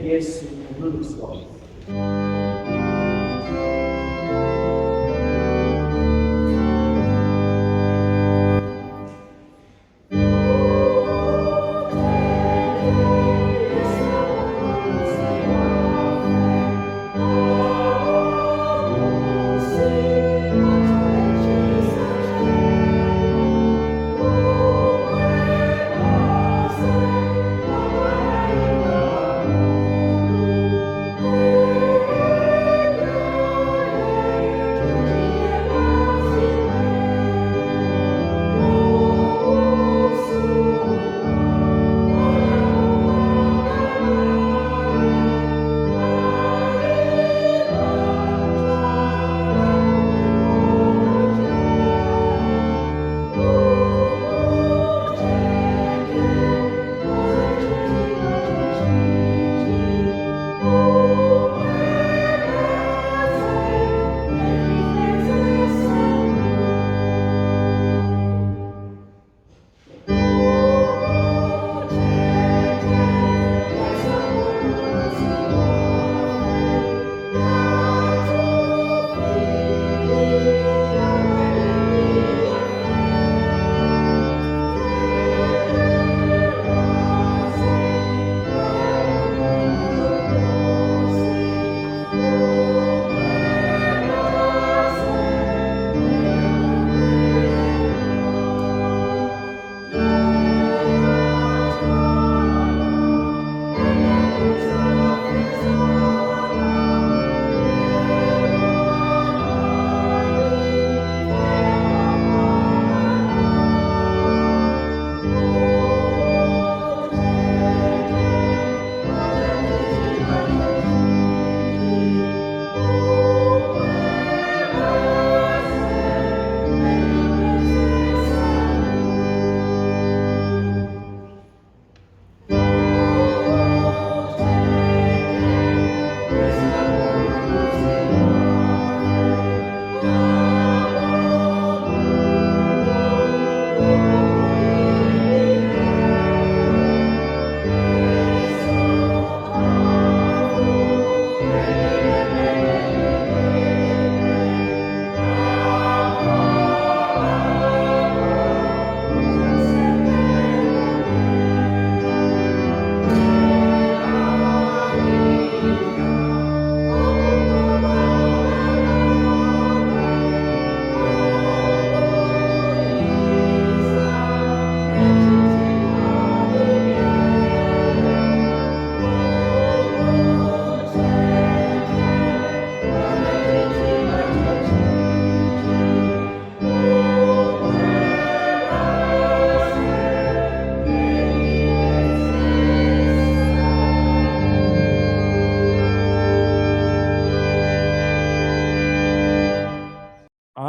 Yesu Kristo.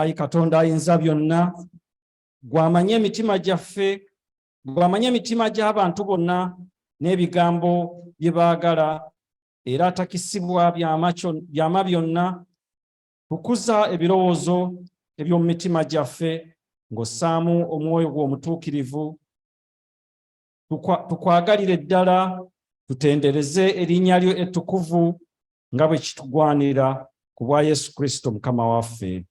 Ayi Katonda ayinza byonna, gwamanye emitima gyaffe, gwamanye emitima gy'abantu bonna n'ebigambo bye baagala, era atakisibwa byama byonna. Tukuza ebirowoozo eby'omu mitima gyaffe ng'ossaamu omwoyo gwo omutuukirivu. Tukwagalire ddala tutendereze erinnya lyo ettukuvu nga bwe kitugwanira ku bwa Yesu Kristo Mukama waffe.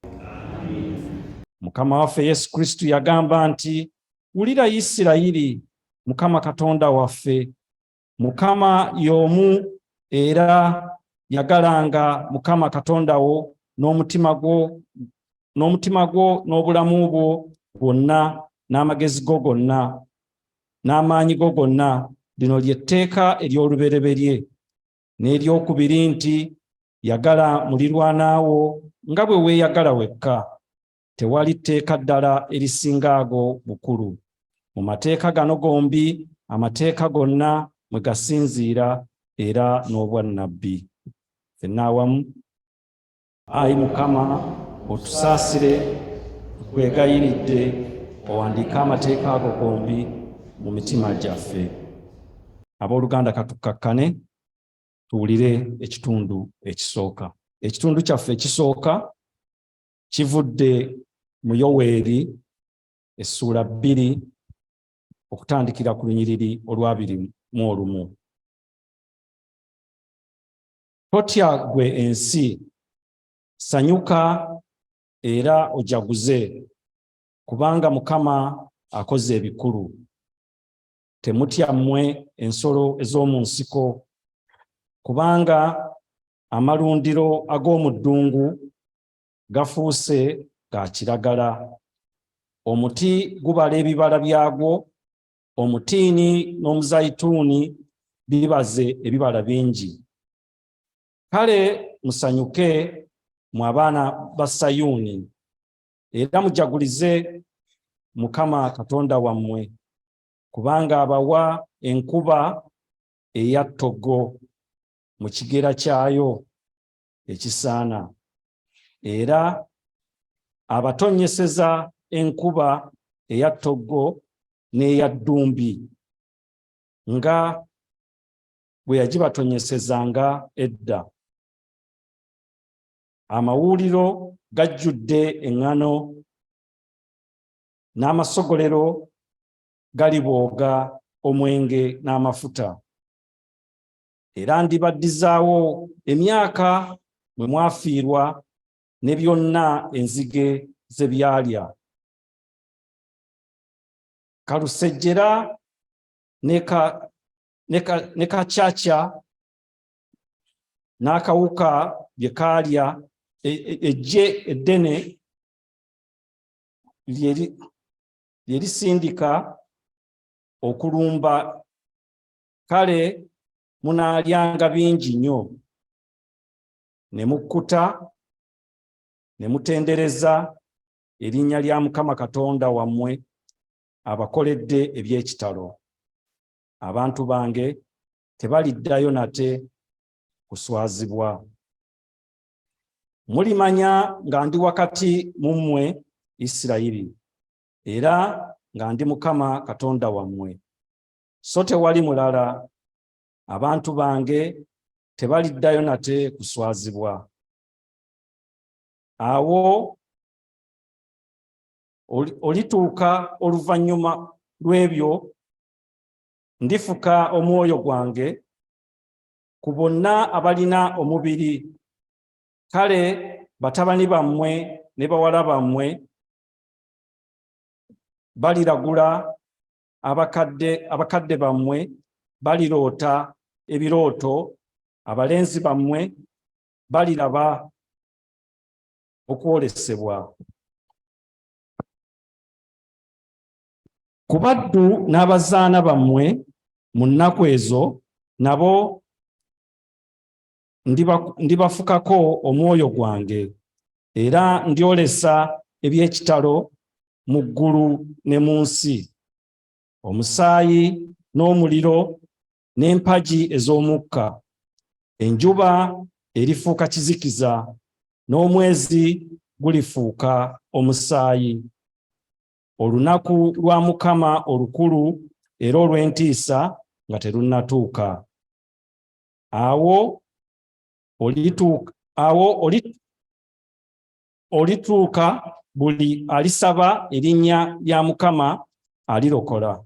Mukama waffe Yesu Kristo yagamba nti, wulira Isirayiri, Mukama Katonda waffe, Mukama y'omu, era yagalanga Mukama Katonda wo n'omutima gwo n'obulamu bwo bwonna n'amagezi go gonna n'amaanyi go gonna. Lino ly'etteeka ery'olubereberye. n'eryokubiri nti yagala mulirwanaawo nga bwe weeyagala wekka. Tewali tteeka ddala erisinga ago bukulu. Mu mateeka gano gombi, amateeka gonna mwe gasinziira era n'obwannabbi. Ffenna awamu. Ayi Mukama, otusaasire, tukwegayiridde owandiike amateeka ago gombi mu mitima gyaffe. Abooluganda katukkakkane tuwulire ekitundu ekisooka. Ekitundu kyaffe ekisooka kivudde mu Yoweeri essuula 2 okutandikira ku lunyiriri olwa 21. Totya ggwe ensi, sanyuka era ojaguze, kubanga Mukama akoze ebikulu. Temutya mmwe ensolo ez'omu nsiko, kubanga amalundiro ag'omu ddungu gafuuse ga kiragala. Omuti gubala ebibala byagwo, omutiini n'omuzayituuni bibaze ebibala bingi. Kale musanyuke mu abaana ba Sayuuni, era mujagulize Mukama Katonda wammwe, kubanga abawa enkuba eya ttoggo mu kigera kyayo ekisaana, era abatonnyeseza enkuba eya ttoggo n'eya ddumbi nga bwe yagibatonnyesezanga edda. Amawuuliro gajjudde eŋŋano, n'amasogolero galibooga omwenge n'amafuta. Era ndibaddizaawo emyaka mwe mwafiirwa ne byonna enzige ze byalya. Kalusejjera ne kacaca n'akawuka bye kaalya, ejje eddene lye lisindika okulumba, kale munaalyanga bingi nnyo, ne mukkuta ne mutendereza erinnya lya Mukama Katonda wammwe abakoledde eby'ekitalo. Abantu bange tebaliddayo nate kuswazibwa. Mulimanya nga ndi wakati mu mmwe Isirayiri, era nga ndi Mukama Katonda wammwe, so tewali mulala. Abantu bange tebaliddayo nate kuswazibwa. Awo olituuka oluvannyuma lw'ebyo, ndifuka omwoyo gwange ku bonna abalina omubiri. Kale batabani bammwe ne bawala bammwe baliragula, abakadde bammwe baliroota ebirooto, abalenzi bammwe baliraba okwolesebwa. Ku baddu n'abazaana bammwe mu nnaku ezo, nabo ndibafukako omwoyo gwange, era ndyolesa eby'ekitalo mu ggulu ne mu nsi, omusaayi n'omuliro n'empagi ez'omukka. Enjuba erifuuka kizikiza, n'omwezi gulifuuka omusaayi. Olunaku lwa Mukama olukulu era olw'entiisa nga terunnatuuka. Awo olituuka buli alisaba erinnya lya Mukama alirokola.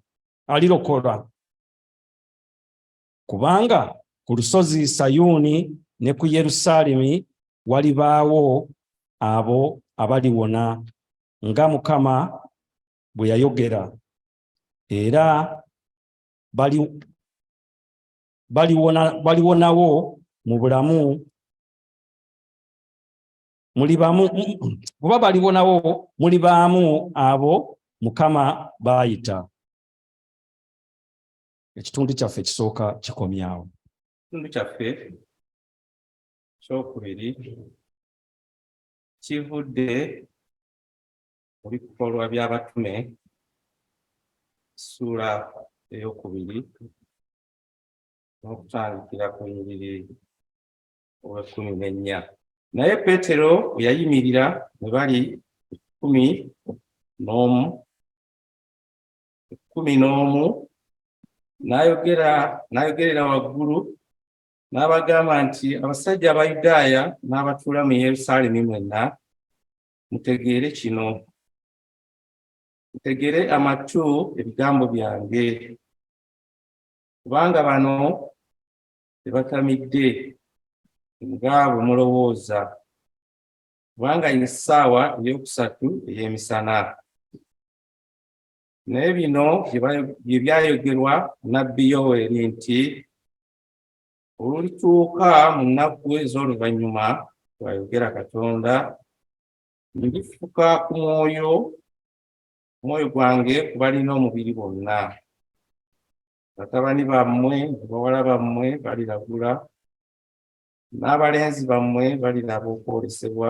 Kubanga ku lusozi Sayuuni ne ku Yerusaalemi walibaawo abo abaliwona nga Mukama bwe yayogera, era baliwonawo mu bulamu, oba baliwonawo mulibaamu abo Mukama baayita. Ekitundu kyaffe ekisooka kikomyawo. Ekitundu kyaffe ekyokubiri kivudde mu bikolwa by'abatume ssuula ey'okubiri n'okutandikira ku nnyiriri ow'e-14. Naye Peetero bwe yayimirira ne bali 11 n'ayogerera waggulu n'abagamba nti, abasajja Abayudaaya n'abatuula mu Yerusaalemi mwenna, mutegeere kino, mutegere amatu ebigambo byange, kubanga bano tebatamidde nga bwe mulowooza, kubanga y'essaawa ey'okusatu ey'emisana. Naye bino bye byayogerwa nnabbi Yoweeri nti, olulituuka mu nnaku ez'oluvannyuma, bw'ayogera Katonda, ndifuka ku mwoyo gwange ku balina omubiri bonna. Batabani bammwe ne bawala bammwe baliragula, n'abalenzi bammwe baliraba okwolesebwa,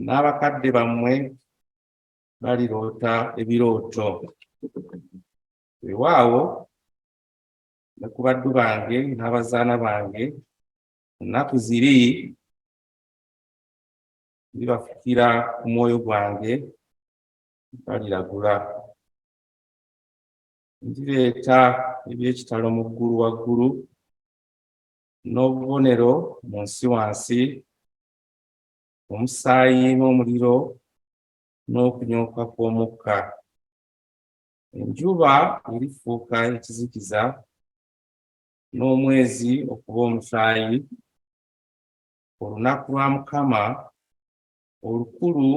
n'abakadde bammwe baliroota ebirooto. Weewaawo ne ku baddu bange n'abazaana bange, ennaku ziri ndibafukira ku mwoyo gwange, baliragula. Ndireeta eby'ekitalo mu ggulu waggulu, n'obubonero mu nsi wansi, omusaayi n'omuliro n'okunyooka kw'omukka. Enjuba erifuuka ekizikiza, n'omwezi okuba omusaayi, olunaku lwa Mukama olukulu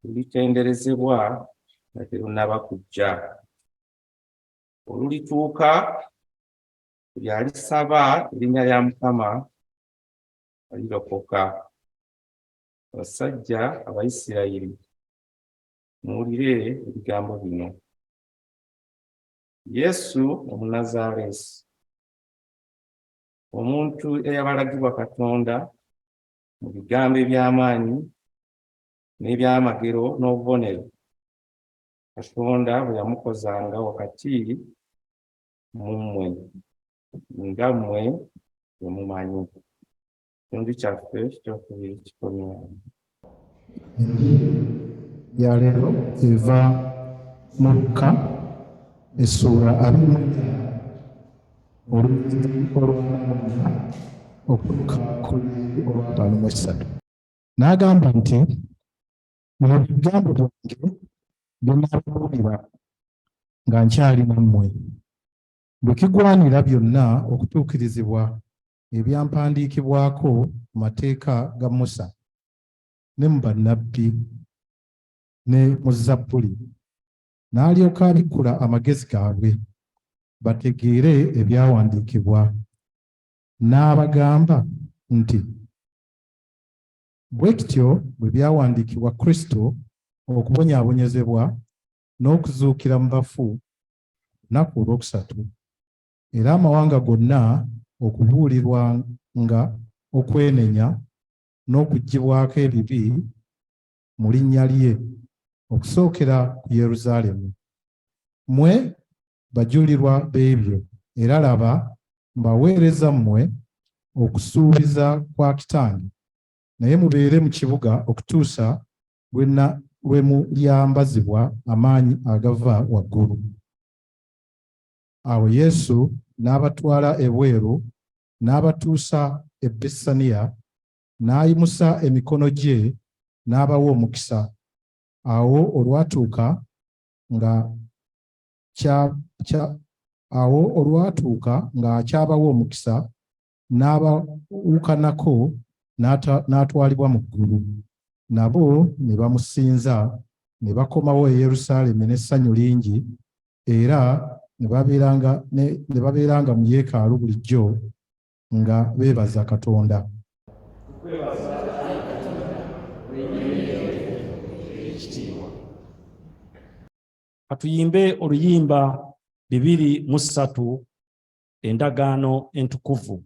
lulitenderezebwa nga terunnaba kujja. Olulituuka, buli alisaba erinnya lya Mukama alirokoka. Abasajja Abayisirayiri, muwulire ebigambo bino. Yesu Omunnazaaleesi, omuntu eyabalagibwa Katonda mu bigambo eby'amaanyi n'ebyamagero n'obubonero, Katonda bwe yamukozanga wakati mu mmwe, nga mmwe bwe mumanyi. Ekitundu kyaffe ekyokubiri kikomye awo. Ya leero eva mu Luka essuula 20 okutuuka ku 53. N'agamba nti, bino bigambo byange bye nababuulira nga nkyali nammwe, bwe kigwanira byonna okutuukirizibwa ebyampandiikibwako mu mateeka ga Musa ne mu bannabbi ne mu Zabbuli, n'alyoka abikkula amagezi gaabwe bategeere ebyawandiikibwa. N'abagamba nti, bwe kityo bwe byawandiikibwa Kristo okubonyaabonyezebwa n'okuzuukira mu bafu lunaku olwokusatu, era amawanga gonna okubuulirwanga okwenenya n'okuggyibwako ebibi mu linnya lye, okusookera ku Yerusaalemi. Mmwe bajulirwa b'ebyo, era laba mbaweereza mmwe okusuubiza kwa Kitange, naye mubeere mu kibuga okutuusa lwe mulyambazibwa amaanyi agava waggulu. Awo Yesu n'abatwala ebweru n'abatuusa e Besaniya, n'ayimusa emikono gye n'abawa omukisa. Awo olwatuuka nga akyabawa omukisa, n'abawukanako n'atwalibwa mu ggulu. Nabo ne bamusinza, ne bakomawo e Yerusaalemi n'essanyu lingi, era ne babeeranga mu yeekaalu bulijjo nga beebaza Katonda. Katuyimbe oluyimba 203 endagaano entukuvu.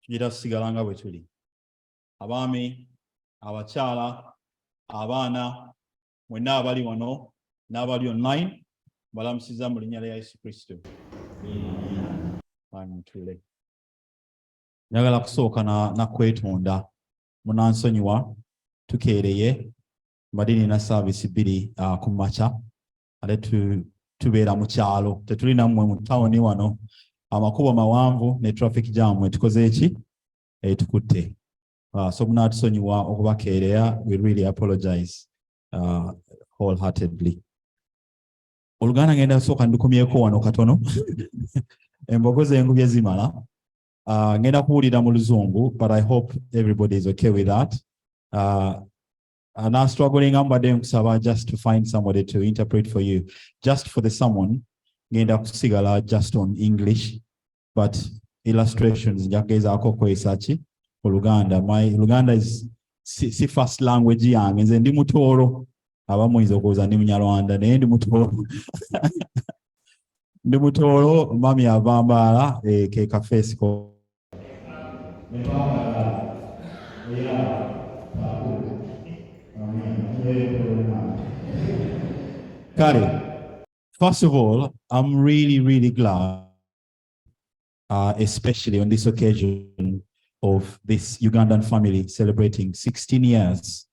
Tugira tusigala nga bwe tuli. Abaami, abakyala, abaana, mwenna abali wano n'abali online, balamusiza mu linnya lya Yesu Kristo. Tule. Njagala kusooka na kwetonda munansonyiwa tukeereye mbadde na service 2 ku makya ate tubeera mu kyalo tetuli nammwe mu tawuni wano amakubo mawanvu ne traffic jam etukoze eki tukutte so munatusonyiwa okubakeereya. We really apologize wholeheartedly. Oluganda ngenda sooka ndukumyeko wano katono embogo z'engubye zimala. Ngenda kuwulira mu Luzungu, but I hope everybody is okay with that. And I'm struggling Kusaba just to find somebody to interpret for you. Just for the sermon, ngenda kusigala just on English, but illustrations njageza akoko isachi Luganda. My Luganda is si first language yange. Nze ndi mutoro abamuyinza okuwuza ndi Munyarwanda naye ndi mutoro. Ndi mutoro mami avambala ke kafeesi ko. Kari, first of all, I'm really glad, especially on this occasion of this Ugandan family celebrating 16 years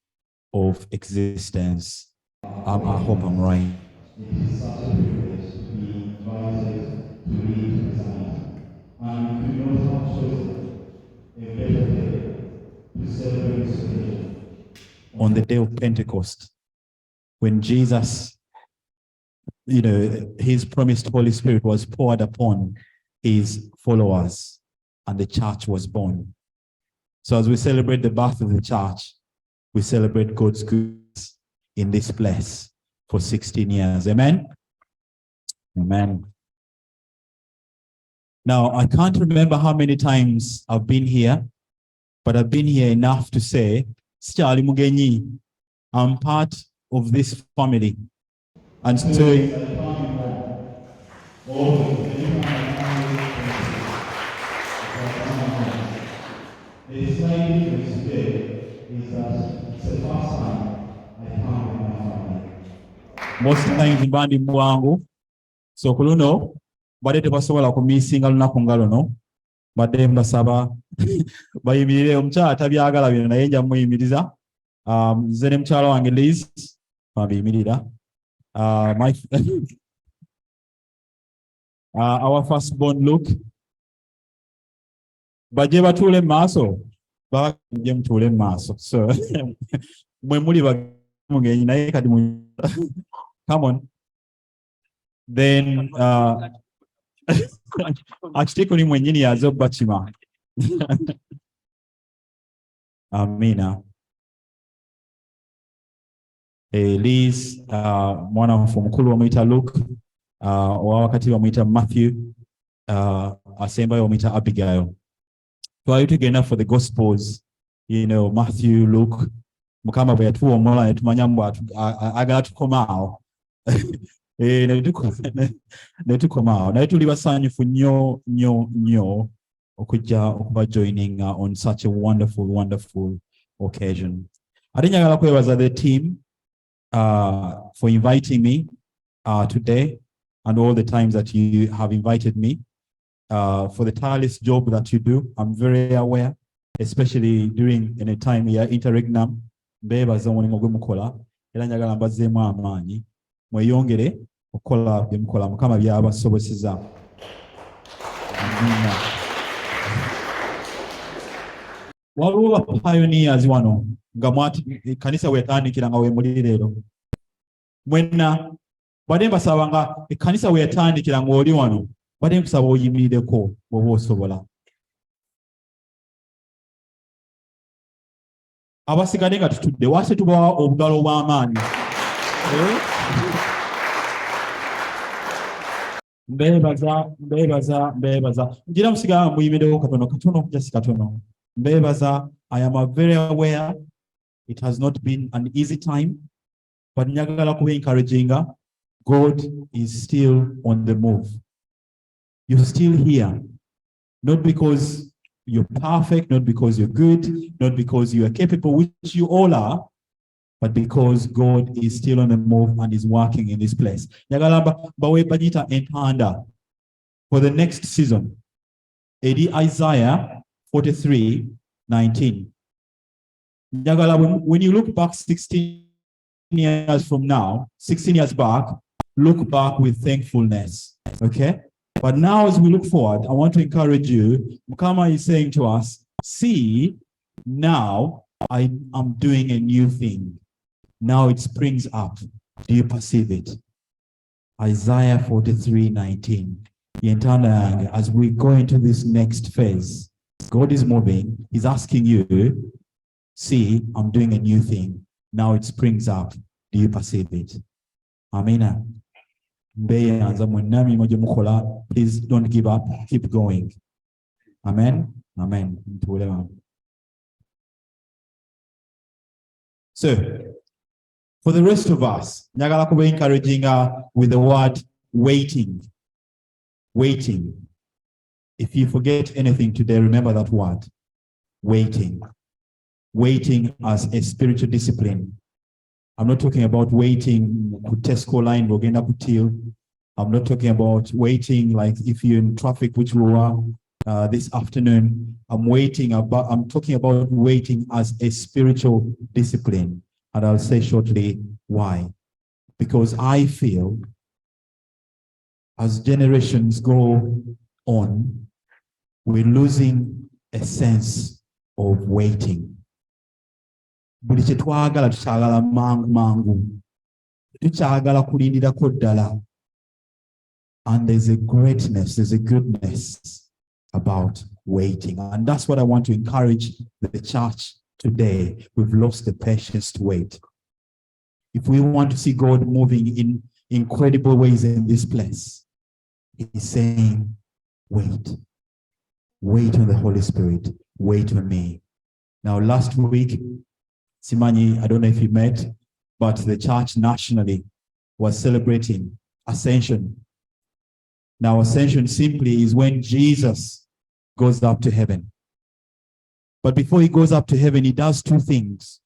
of existence. I hope I'm right. It is such a privilege to be invited to read the psalm, and we could not have chosen a better day to celebrate this occasion. On the day of Pentecost, when Jesus, his promised Holy Spirit was poured upon his followers and the church was born. So as we celebrate the birth of the church, we celebrate God's goodness in this place for 16 years. Amen? Amen. Now, I can't remember how many times I've been here, but I've been here enough to say, Sichali Mugenyi, I'm part of this family. And so, the slight difference today is that it's the first time I come with my family. Most times in bandi mwangu, so kuluno, bade tebasobola kumisinga lunaku nga luno, bade mbasaba bayimirire omukyala tabyagala bino naye nja muyimiriza. Nze ne mukyala wange Liz Mirida. Our firstborn Luke. Baje batule maso. Baje mtule maso. So, come on. Then, achitiko mwenyini yazo bachima. Amina. Liz, mwana mfumukulu wa mwita Luke, wakati wa mwita Matthew, asemba wa mwita Abigail. So are you together for the Gospels? You know, Matthew, Luke, mukama bwe yatuwa omulola ne tumanya mbu agala tukomaawo. Ne tukomaawo. Naye tuli basanyufu nnyo okujja okuba joining on such a wonderful occasion. Ate njagala kwebaza the team for inviting me today and all the times that you have invited me, for the tireless job that you do. I'm very aware, especially during a time here interregnum, bebaza omulimu gwe mukola era njagala mbazeemu amaanyi mweyongere okukola bye mukola. Mukama byabasoboseza. Waliwo ba pioneers wano nga mwati Kkanisa wetandikira nga wemuli leero. Mwenna badde mbasaba nga Kkanisa wetandikira nga oli wano badde nkusaba oyimirireko bw'oba osobola. Abasigadde nga tutudde wase tubawa obugalo obw'amaanyi. Mbebaza. Ngira musigala muyimirewo katono just katono. Mbebaza, I am very aware it has not been an easy time, but njagala kuba encouraging. God is still on the move. You're still here, not because you're perfect, not because you're good, not because you are capable, which you all are, but because God is still on the move and is working in this place. Njagala bawe banyita entanda for the next season. Isaiah 43:19. When you look back 16 years from now, 16 years back, look back with thankfulness. Okay? But now as we look forward, I want to encourage you. Mukama is saying to us, see, now I am doing a new thing. Now it springs up. Do you perceive it? Isaiah 43:19. As we go into this next phase, God is moving. He's asking you, see, I'm doing a new thing. Now it springs up. Do you perceive it? Amina. Please don't give up. Keep going. Amen. Amen. So, for the rest of us, njagala kuba encouraging with the word waiting. Waiting. If you forget anything today, remember that word. Waiting. Waiting as a spiritual discipline. I'm not talking about waiting to Tesco line, Rogenda Kutil. I'm not talking about waiting like if you're in traffic, which we were this afternoon. I'm talking about waiting as a spiritual discipline. And I'll say shortly why. Because I feel as generations go on, we're losing a sense of waiting. Buli kye twagala tukyagala mangu. Tukyagala kulindirako ddala. And there's a greatness, there's a goodness about waiting. And that's what I want to encourage the church today. We've lost the patience to wait. If we want to see God moving in incredible ways in this place, He's saying, wait. Wait on the Holy Spirit. Wait on me. Now, last week, Simanyi, I don't know if you met, but the church nationally was celebrating Ascension. Now, Ascension simply is when Jesus goes up to heaven. But before he goes up to heaven, he does two things.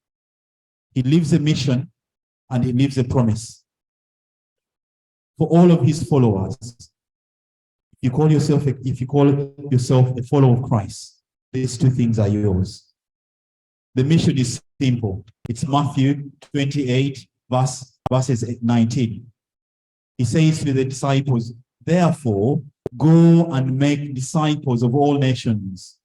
He leaves a mission and he leaves a promise for all of his followers. If you call yourself a follower of Christ, these two things are yours. The mission is simple. It's Matthew 28, verse verses 19. He says to the disciples, therefore, go and make disciples of all nations,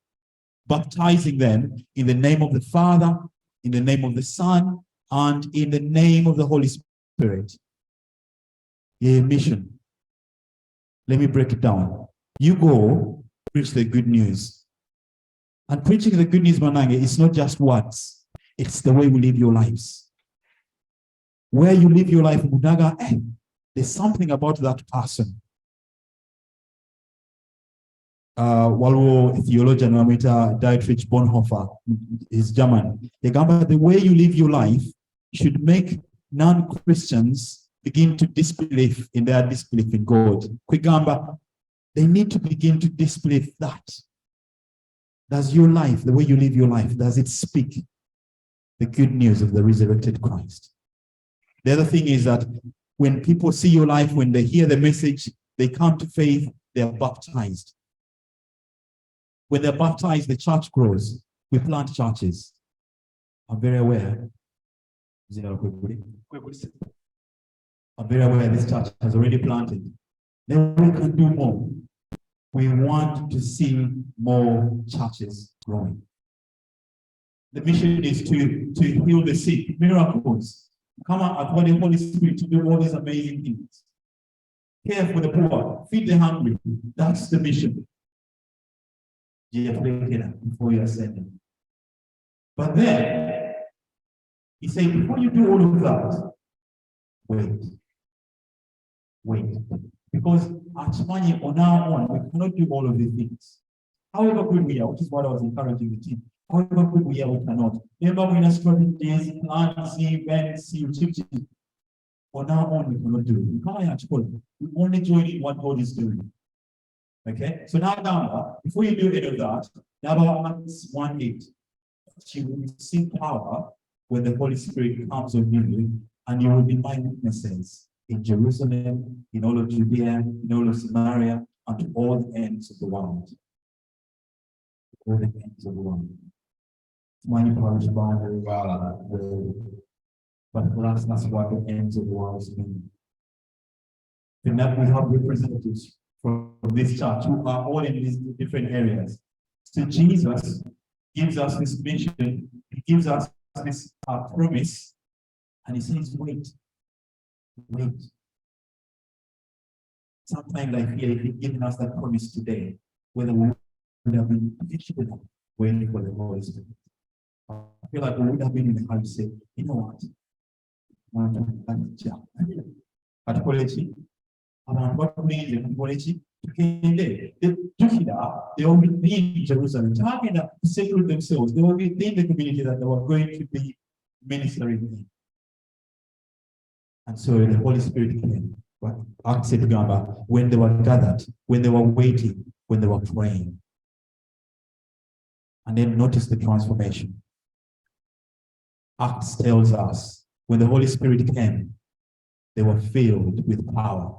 baptizing them in the name of the Father, in the name of the Son, and in the name of the Holy Spirit. A mission. Let me break it down. You go preach the good news. And preaching the good news, Manange, it's not just words. It's the way we live your lives. Where you live your life, Mudaga, there's something about that person. Walwo theologian Wamita Dietrich Bonhoeffer is German. The way you live your life should make non-Christians begin to disbelieve in their disbelief in God. Kwigamba, they need to begin to disbelieve that. Does your life, the way you live your life, does it speak the good news of the resurrected Christ? The other thing is that when people see your life, when they hear the message, they come to faith, they are baptized. When they're baptized, the church grows. We plant churches. I'm very aware. I'm very aware this church has already planted. Then we can do more. We want to see more churches growing. The mission is to heal the sick, miracles. Come out at what the Holy Spirit to do all these amazing things. Care for the poor, feed the hungry. That's the mission. Before you ascend him. But then he said, before you do all of that, wait. Because at money on our own, we cannot do all of these things. However good we are, which is what I was encouraging the team. However good we are, we cannot. Remember when I started days, plans, events, on our own, we cannot do it. We can't actually. We only join in what God is doing. Okay, so now, before you do any of that, now Acts 1:8, you will receive power when the Holy Spirit comes on you, and you will be my witnesses in Jerusalem, in all of Judea, in all of Samaria, and to all the ends of the world. All the ends of the world. Many parish boundary, but for us, that's what the ends of the world mean. And that we have representatives from this church who are all in these different areas. So Jesus gives us this mission, he gives us this promise, and he says, wait. Sometimes I feel he's giving us that promise today, whether we would have been patient enough waiting for the Holy Spirit. I feel like we would have been in the heart to say, you know what? They will be in Jerusalem, talking to settle themselves. They will be in the community that they were going to be ministering in. And so the Holy Spirit came. But Acts said, when they were gathered, when they were waiting, when they were praying. And then notice the transformation. Acts tells us when the Holy Spirit came, they were filled with power.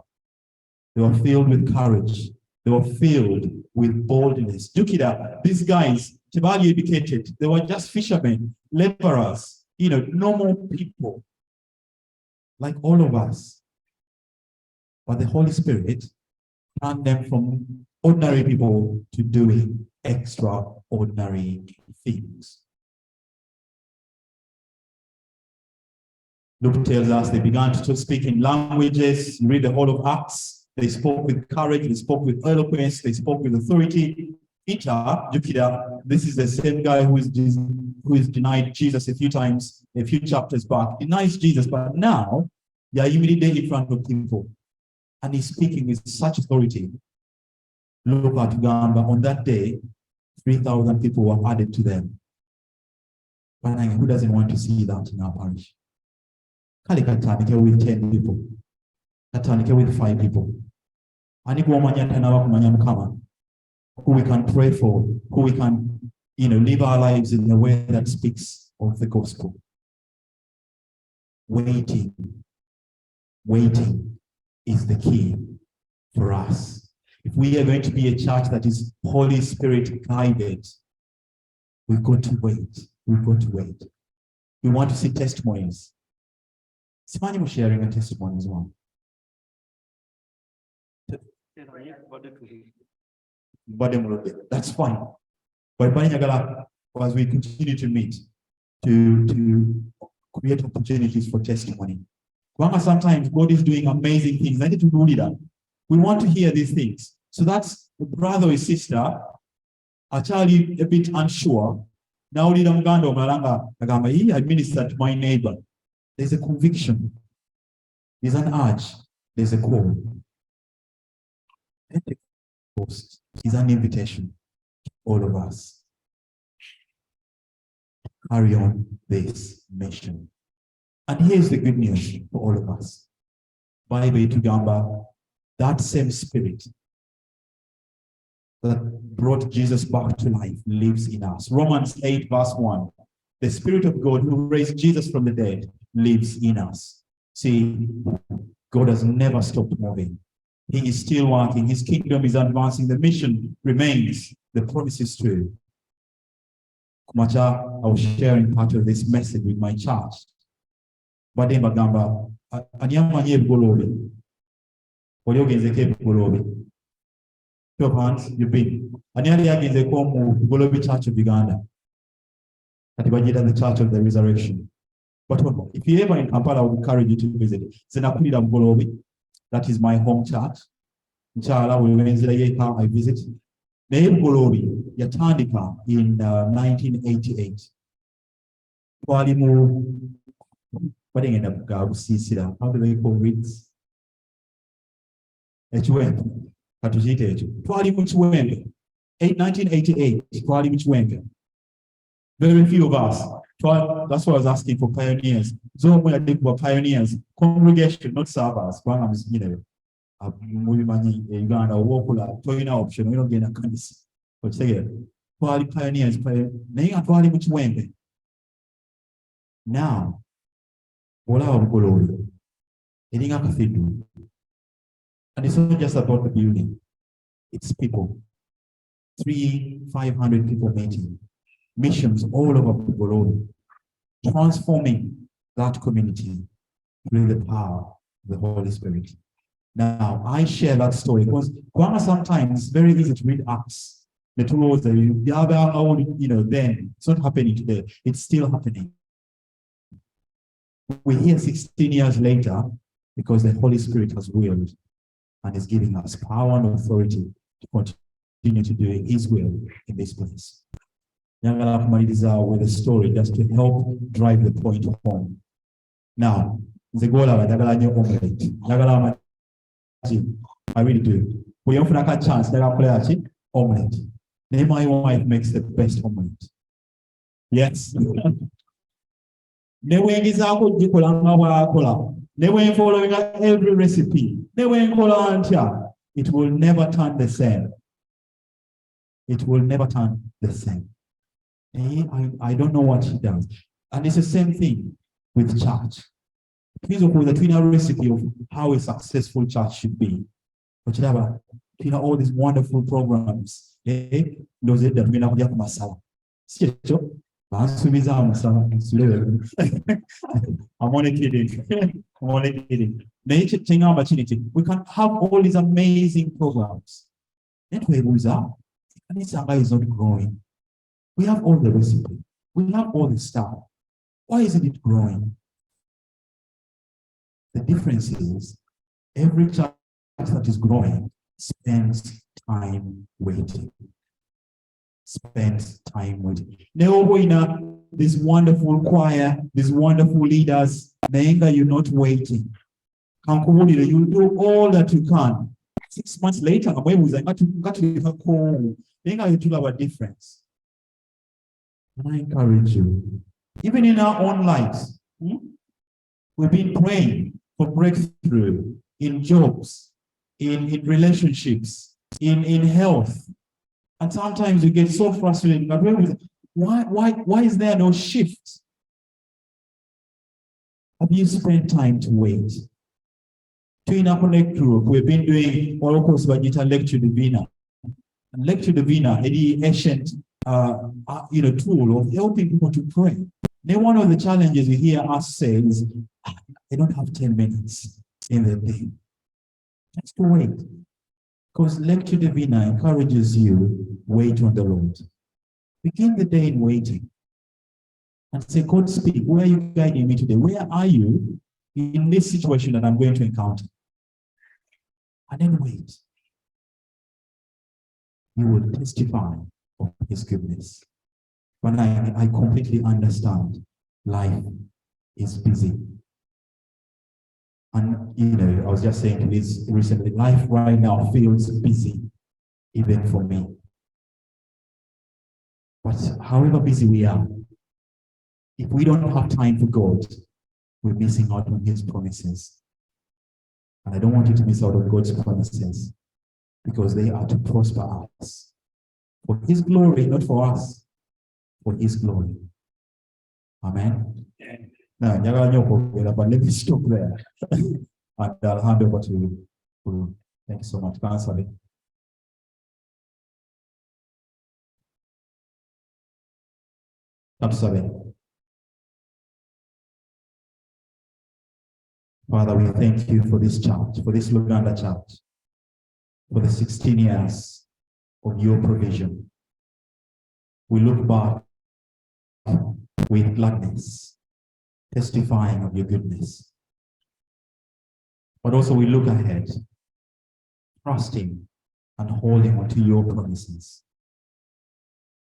They were filled with courage. They were filled with boldness. These guys, Tibali educated, they were just fishermen, laborers, normal people, like all of us. But the Holy Spirit turned them from ordinary people to doing extraordinary things. Luke tells us they began to speak in languages. You read the whole of Acts. They spoke with courage, they spoke with eloquence, they spoke with authority. Peter, this is the same guy who is denied Jesus a few times, a few chapters back, denies Jesus, but now they are immediately in front of people. And he's speaking with such authority. Look at Gamba, on that day, 3,000 people were added to them. But who doesn't want to see that in our parish? Katanike with 10 people. Katanike with 5 people. Who we can pray for, who we can, live our lives in a way that speaks of the gospel. Waiting is the key for us. If we are going to be a church that is Holy Spirit guided, we've got to wait. We want to see testimonies. Simanyi mu sharing a testimony as well. That's fine. But as we continue to meet, to create opportunities for testimony. Sometimes God is doing amazing things. I need to do that. We want to hear these things. So that's the brother or sister, actually a bit unsure. Now, I minister to my neighbor. There's a conviction. There's an urge. There's a call. Pentecost is an invitation to all of us. Carry on this mission. And here's the good news for all of us. Bible to Gamba, that same spirit that brought Jesus back to life lives in us. Romans 8 verse 1. The Spirit of God who raised Jesus from the dead lives in us. See, God has never stopped moving. He is still working. His kingdom is advancing. The mission remains. The promise is true. Kumacha, I was sharing part of this message with my church. Bade bagamba, anyamanye ebugolobe. Oli ogenzeko ebugolobe. Show of hands, you've been. Anyali agenzeko mu Bugolobe Church of Uganda. At the Church of the Resurrection. But if you're ever in Kampala, I would encourage you to visit. Zenakulira Bugolobe. That is my home church. Nchala how I visit. Naye Bugolobe yatandika in 1988. Twali mu how do they call it? Ekiwempe. Katujite ekyo. Twali mu Kiwempe. 1988. Twali mu Kiwempe. Very few of us. That's why I was asking for pioneers. So when I think about pioneers, congregation, not servers. You know, Uganda, Waako, toyina option. We don't get a Kkanisa. But say, pioneers, twali mu Kiwempe. Now, Olawa Bugolobe, Edinga Cathedral. And it's not just about the building, it's people. 300-500 people meeting. Missions all over Bugolobe, transforming that community through the power of the Holy Spirit. Now, I share that story because sometimes it's very easy to read Acts. The two roads that you know, then it's not happening today, it's still happening. We're here 16 years later because the Holy Spirit has willed and is giving us power and authority to continue to do His will in this place. With a story just to help drive the point home. Now, I really do. We often have a chance that I'll play omelette. My wife makes the best omelette. Yes. Following every recipe. It will never turn the same. It will never turn the same. I don't know what she does. And it's the same thing with church. Please with the twin recipe of how a successful church should be. But you have all these wonderful programs. Those that we now get masala. I'm only kidding. I'm only kidding. We can have all these amazing programs. That way is not growing. We have all the recipe. We have all the stuff. Why isn't it growing? The difference is every church that is growing spends time waiting. Spends time waiting. This wonderful choir, these wonderful leaders, you're not waiting. You do all that you can. 6 months later, I have a difference. And I encourage you, even in our own lives, we've been praying for breakthrough in jobs, in relationships, in health. And sometimes you get so frustrated. Why is there no shift? Have you spent time to wait? In our connect group, we've been doing Okusaba Lecture Divina. And Lecture Divina, the ancient tool of helping people to pray. Then one of the challenges you hear us say is I don't have 10 minutes in the day. Just wait. Because Lectio Divina encourages you, wait on the Lord. Begin the day in waiting. And say, God, speak. Where are you guiding me today? Where are you in this situation that I'm going to encounter? And then wait. You will testify of his goodness. But I completely understand life is busy. And, you know, I was just saying to this recently, life right now feels busy, even for me. But however busy we are, if we don't have time for God, we're missing out on his promises. And I don't want you to miss out on God's promises, because they are to prosper us. For his glory, not for us, for his glory. Amen. Now, but let me stop there. And I'll hand over to you. Thank you so much. Father, we thank you for this church, for this Luganda church, for the 16 years of your provision. We look back with gladness, testifying of your goodness. But also we look ahead, trusting and holding on to your promises.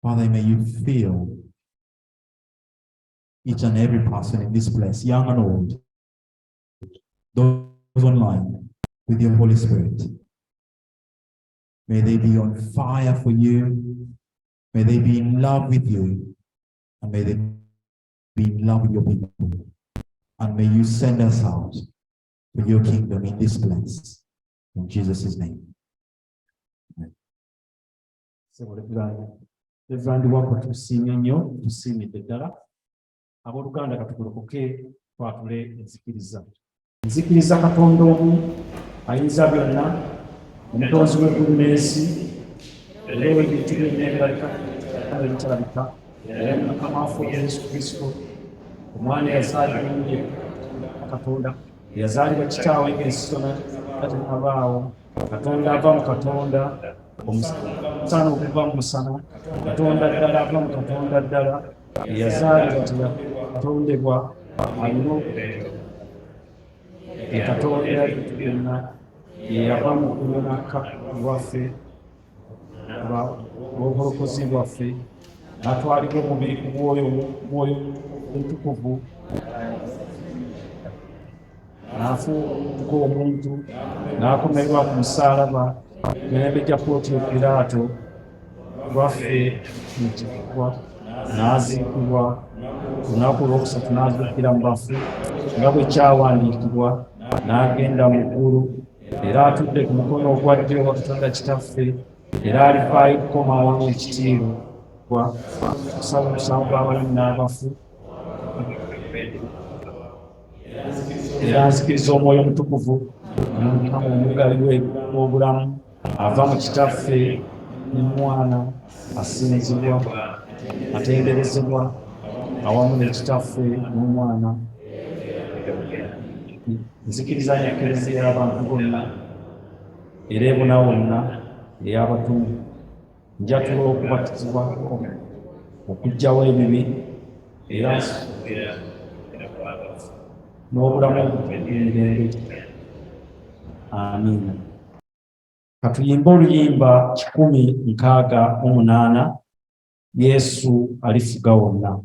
Father, may you fill each and every person in this place, young and old, those online, with your Holy Spirit. May they be on fire for you. May they be in love with you. And may they be in love with your people. And may you send us out for your kingdom in this place. In Jesus' name. Amen. Revd Waako tusiimye nnyo, tusiimidde ddala. Abooluganda katukulokoke twatule enzikiriza. Nzikiriza Katonda omu ayinza byonna, omutonzi w'eggulu n'ensi, era ebintu byonna ebirabika ebitalabika, era Mukama waffe Yesu Kristo, omwana eyazaalibwa Katonda, eyazaalibwa kitaawe ng'ensi zonna tennabaawo, Katonda ava mu Katonda, omusana okuva mu musana, Katonda ddala ava mu Katonda ddala, eyazaalibwa teyatondebwa, alina Katonda ebintu byonna, yava mu kuyonoka lwaffe, olw'obulokozi bwaffe, n'atwalibwa omubiri ku Mwoyo Omutukuvu, n'afuuka omuntu, n'akomererwa ku musaalaba, mirembe gya Pontio Piraato, lwaffe n'ekifugwa, n'aziikibwa, ku lunaku olwokusatu n'azuukira mu bafu, nga bwe kyawandiikibwa, n'agenda mu ggulu, era atudde ku mukono ogwa ddyo wa Katonda Kitaffe, era alivaayo okukomawo ekitiibwa, okusaba omusango gw'abalamu n'abafu, era nzikiriza Omwoyo Omutukuvu, Omukama omugali w'obulamu, ava mu Kitaffe ne Mwana, asinzibwa, atenderezebwa, awamu ne Kitaffe n'Omwana. Nzikiriza n'Ekkanisa y'abantu bonna, era ebona wonna ey'abatume, njatula okubatizibwa, okuggyawo ebibi, era n'obulamu obw'emirembe. Amiina. Katuyimbe oluyimba 168, Yesu alifuga wonna.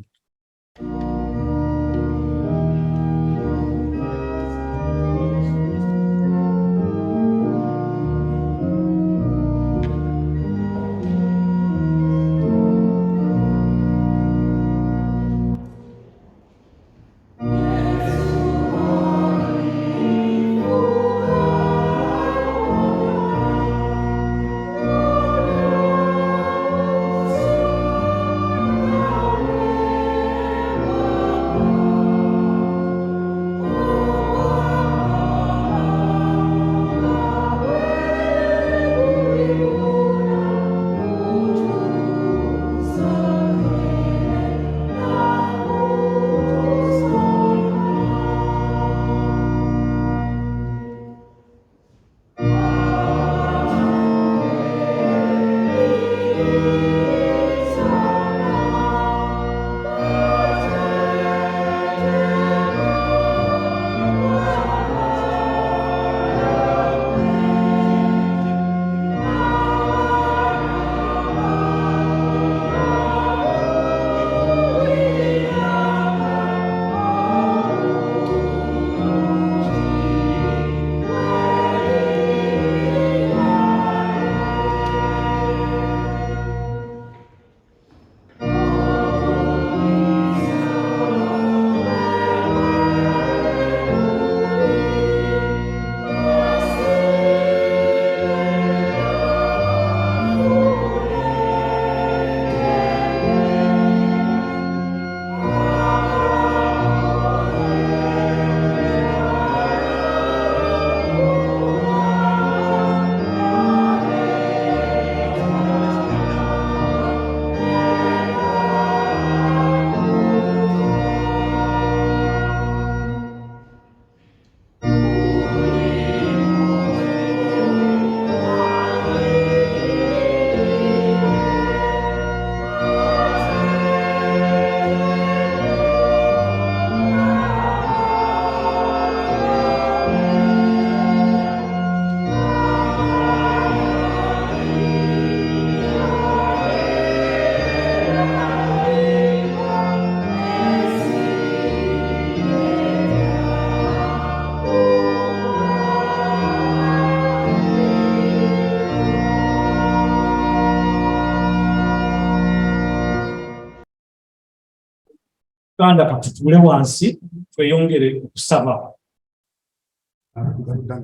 Luganda katutule wansi tweyongere okusaba.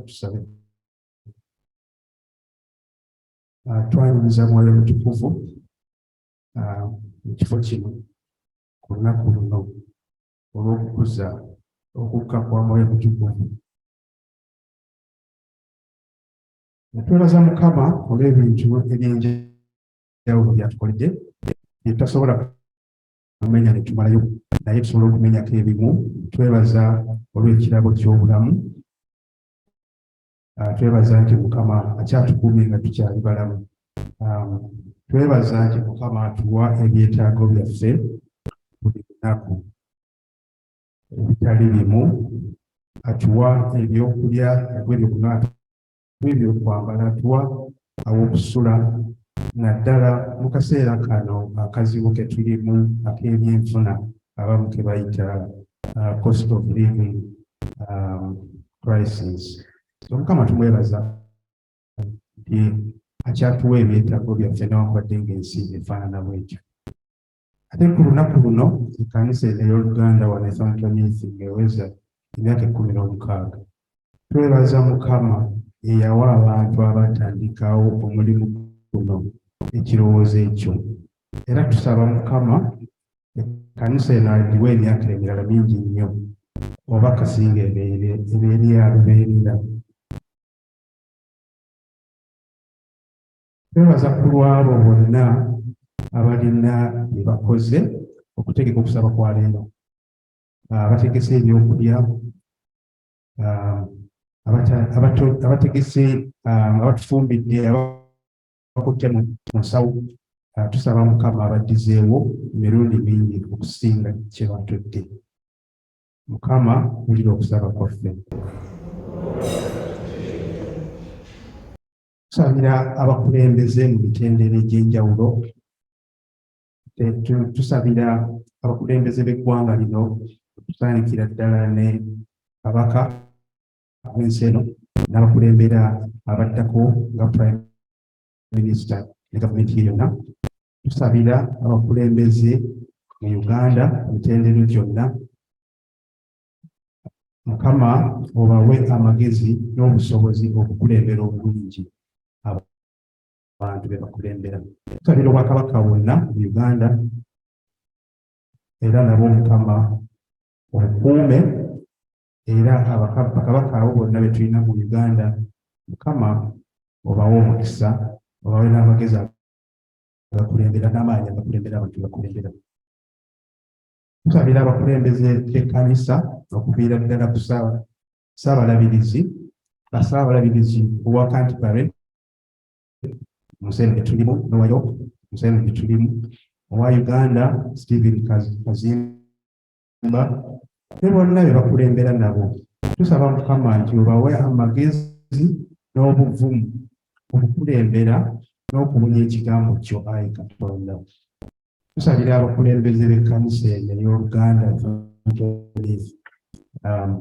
Tusabe. Twaniriza Mwoyo Mutukuvu mu kifo kino ku lunaku luno olw'okukuza okukka kwa Mwoyo Mutukuvu. Twebaza Mukama olw'ebintu eby'enjawulo by'atukoledde bye tutasobola kumenya ne tumalayo, naye tusobola okumenyako ebimu. Twebaza olw'ekirabo ky'obulamu. Twebaza nti Mukama akyatukuumye nga tukyali balamu. Twebaza nti Mukama atuwa ebyetaago byaffe buli lunaku ebitali bimu, atuwa ebyokulya, ebyokunywa, ebyokwambala, atuwa aw'okusula, naddala mu kaseera kano akazibu ke tulimu ak'ebyenfuna abamu ke bayita cost of living crisis. Mukama tumwebaza nti akyatuwa ebyetaago byaffe newankubadde ng'ensi efaanana bwetyo. Ate ku lunaku luno Ekkanisa ey'Oluganda wano Thornton Heath ng'eweza emyaka 16. Twebaza Mukama eyawa abantu abatandikawo omulimu guno ekirowoozo ekyo, era tusaba Mukama Ekkanisa eno agiwa emyaka emirala mingi nnyo, oba kasinga ebeerera. Twebaza ku lw'abo bonna abalina bye bakoze okutegeka okusaba kwa leero, abategese ebyokulya, abategese abatufumbidde, abakutte mu nsawo. Tusaba Mukama abaddizeewo emirundi mingi okusinga kye batudde. Mukama wulira okusaba kwaffe. Tusabira abakulembeze mu mitendera egy'enjawulo. Tusabira abakulembeze b'eggwanga lino, tusaanikira ddala ne kabaka w'ensi eno n'abakulembera abaddako nga Prime Minister ne gavumenti ye yonna. Tusabira abakulembeze mu Uganda mu mitendera gyonna. Mukama obawe amagezi n'obusobozi okukulembera obulungi abantu be bakulembera. Tusabira Obwakabaka bwonna mu Uganda, era nabo Mukama obukuume, era bakabaka abo bonna be tulina mu Uganda, Mukama obawe omukisa, obawe n'amagezi agakulembera n'amaanyi agakulembera abantu bakulembera. Tusabira abakulembeze b'Ekkanisa okuviira ddala ku Ssaabalabirizi owa Canterbury mu nsi gye tulimu, n'owa York mu nsi gye tulimu, owa Uganda Stephen Kazimba, ne bonna be bakulembera nabo. Tusaba Mukama nti obawe amagezi n'obuvumu okukulembera n'okubunya ekigambo kyo, Ayi Katonda. Tusabira abakulembeze b'Ekkanisa eno ey'Oluganda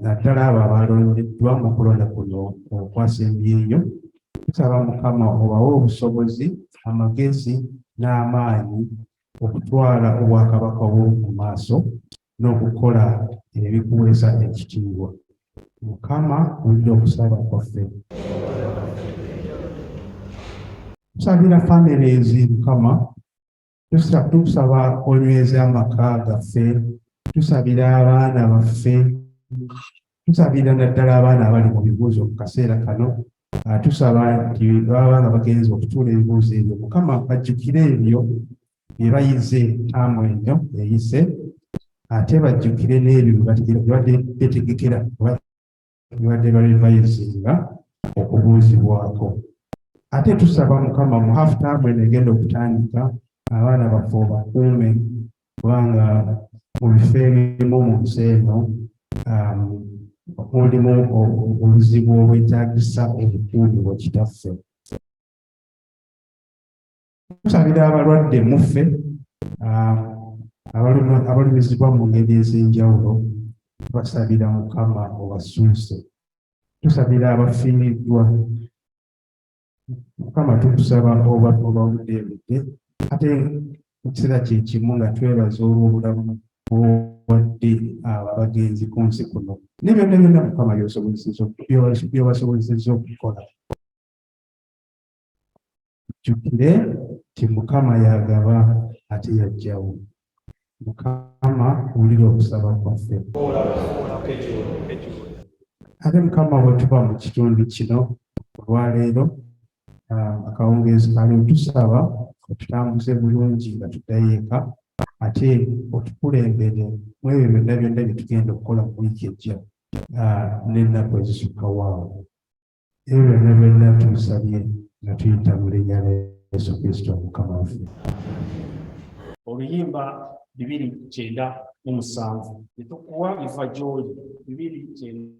naddala abo abalondeddwa mu kulonda kuno okwasembyeyo. Tusaba Mukama obawe obusobozi, amagezi n'amaanyi okutwala Obwakabaka bwo mu maaso n'okukola ebikuweesa ekitiibwa. Mukama wulira okusaba kwaffe. Tusabira families, Mukama tusaba onyweze amaka gaffe, tusabira abaana baffe, tusabira naddala abaana abali mu bibuuzo mu kaseera kano. Tusaba nti baba nga bagenza okutuula ebibuuzo ebyo, Mukama bajjukire ebyo bye bayize ttaamu eno eyise, ate bajjukire n'ebyo bye betegekera bibadde bayizinga okubuuzibwako. Ate tusaba Mukama mu half term eno egenda okutandika, abaana baffe obakuume, kubanga mu bifo ebimu mu nsi eno mulimu obuzibu obwetaagisa obukuumi bwa kitaffe. Tusabira abalwadde muffe, abalumizibwa mu ngeri ez'enjawulo, tubasabira Mukama obasuuse. Tusabira abafiiriddwa, Mukama tukusaba obawulidde, ate mu kiseera kye kimu nga twebaza olw'obulamu wadde abagenzi ku nsi kuno ne byonna byonna Mukama byobasobozesezza okukola. Jjukire nti Mukama yagaba ate yaggyawo. Mukama wulira okusaba kwaffe. Ate Mukama bwe tuba mu kitundu kino olwaleero akawungeezi kali otusaba otutambuze bulungi nga tuddayo eka ate otukulembere mu ebyo byonna byonna bye tugenda okukola mu wiiki ejja n'ennaku ezisukkawo awo. Ebyo byonna byonna tubisabye nga tuyita mu linnya lya Yesu Kristo Mukama waffe. Oluyimba 297 etukuwa biva gy'oli 297.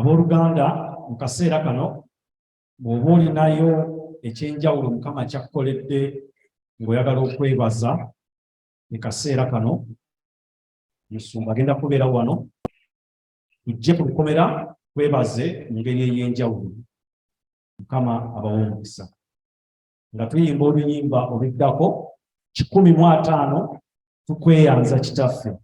Abooluganda mu kaseera kano bw'oba olinayo ekyenjawulo Mukama kyakkoledde ng'oyagala okwebaza mu kaseera kano, Musumba agenda kubeera wano, tujje ku lukomera twebaze mu ngeri ey'enjawulo. Mukama abawe omukisa nga tuyimba oluyimba oluddako 150 tukweyanza kitaffe.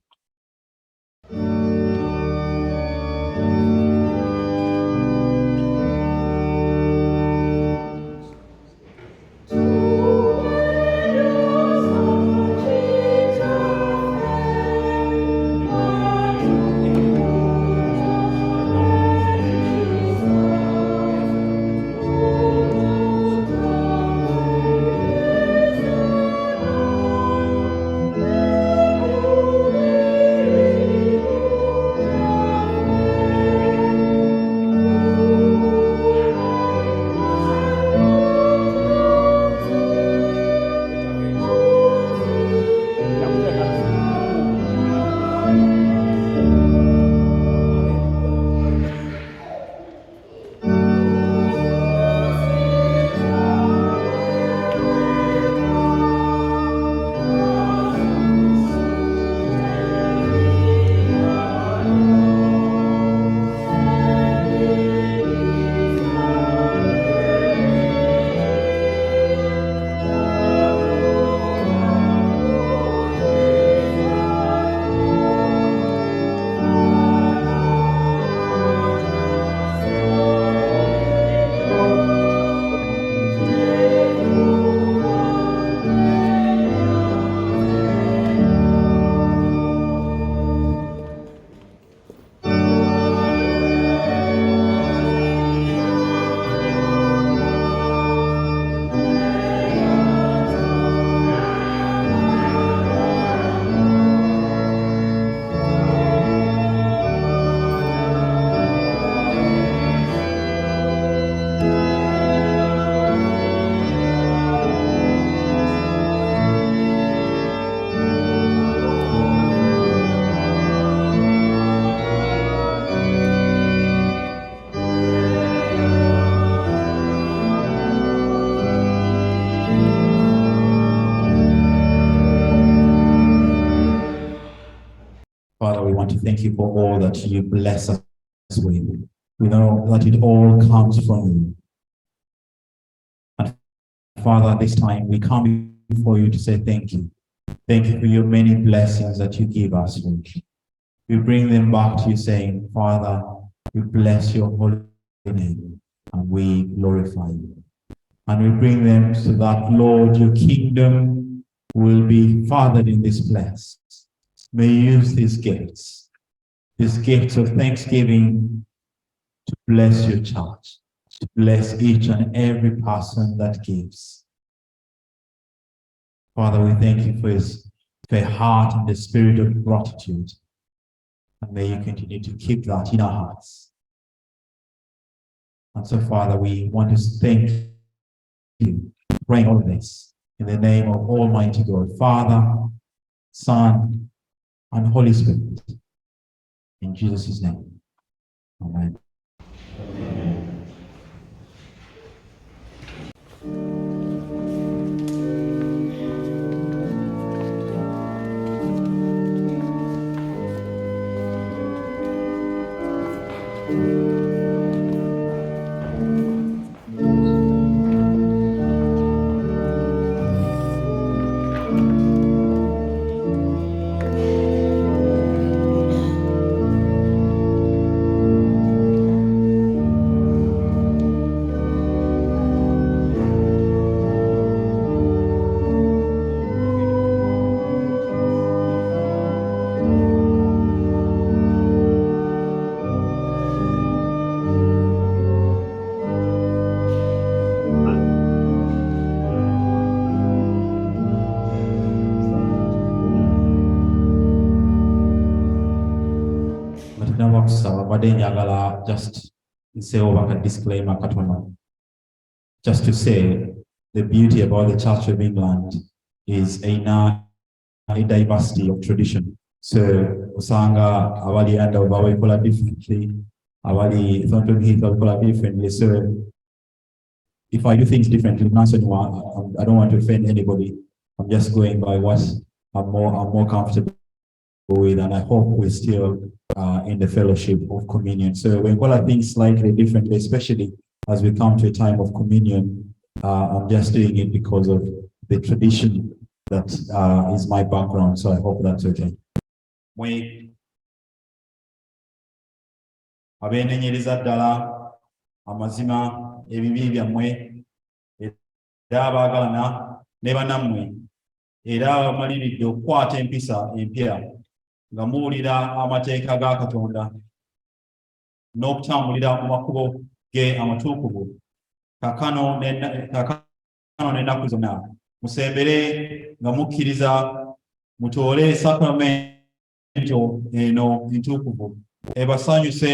Father, we want to thank you for all that you bless us with. We know that it all comes from you. And Father, this time we come before you to say thank you. Thank you for your many blessings that you give us, Lord. We bring them back to you saying, Father, we bless your holy name and we glorify you. And we bring them so that, Lord, your kingdom will be fathered in this place. May you use these gifts of thanksgiving to bless your church, to bless each and every person that gives. Father, we thank you for a heart and the spirit of gratitude. And may you continue to keep that in our hearts. And so, Father, we want to thank you, praying all of this in the name of Almighty God, Father, Son, and Holy Spirit. In Jesus' name. Amen. Amen. Just say over a disclaimer, just to say the beauty about the Church of England is a diversity of tradition. So usanga abali under bawekola differently, abali Thornton Heath bawekola differently. So if I do things differently, I don't want to offend anybody. I'm just going by what I'm more comfortable with, and I hope we're still in the fellowship of communion. So we call things slightly differently, especially as we come to a time of communion. I'm just doing it because of the tradition That is my background, so I hope that's okay. Mwe abenenyereza ddala amazima ebibi byammwe era abaagalana ne bannammwe era abamaliridde okukwata empisa empya nga muwulira amateeka ga Katonda n'okutambulira mu makubo ge amatuukuvu kaakano n'ennaku zonna musembere nga mukkiriza mutoole sakramento eno entuukuvu ebasanyuse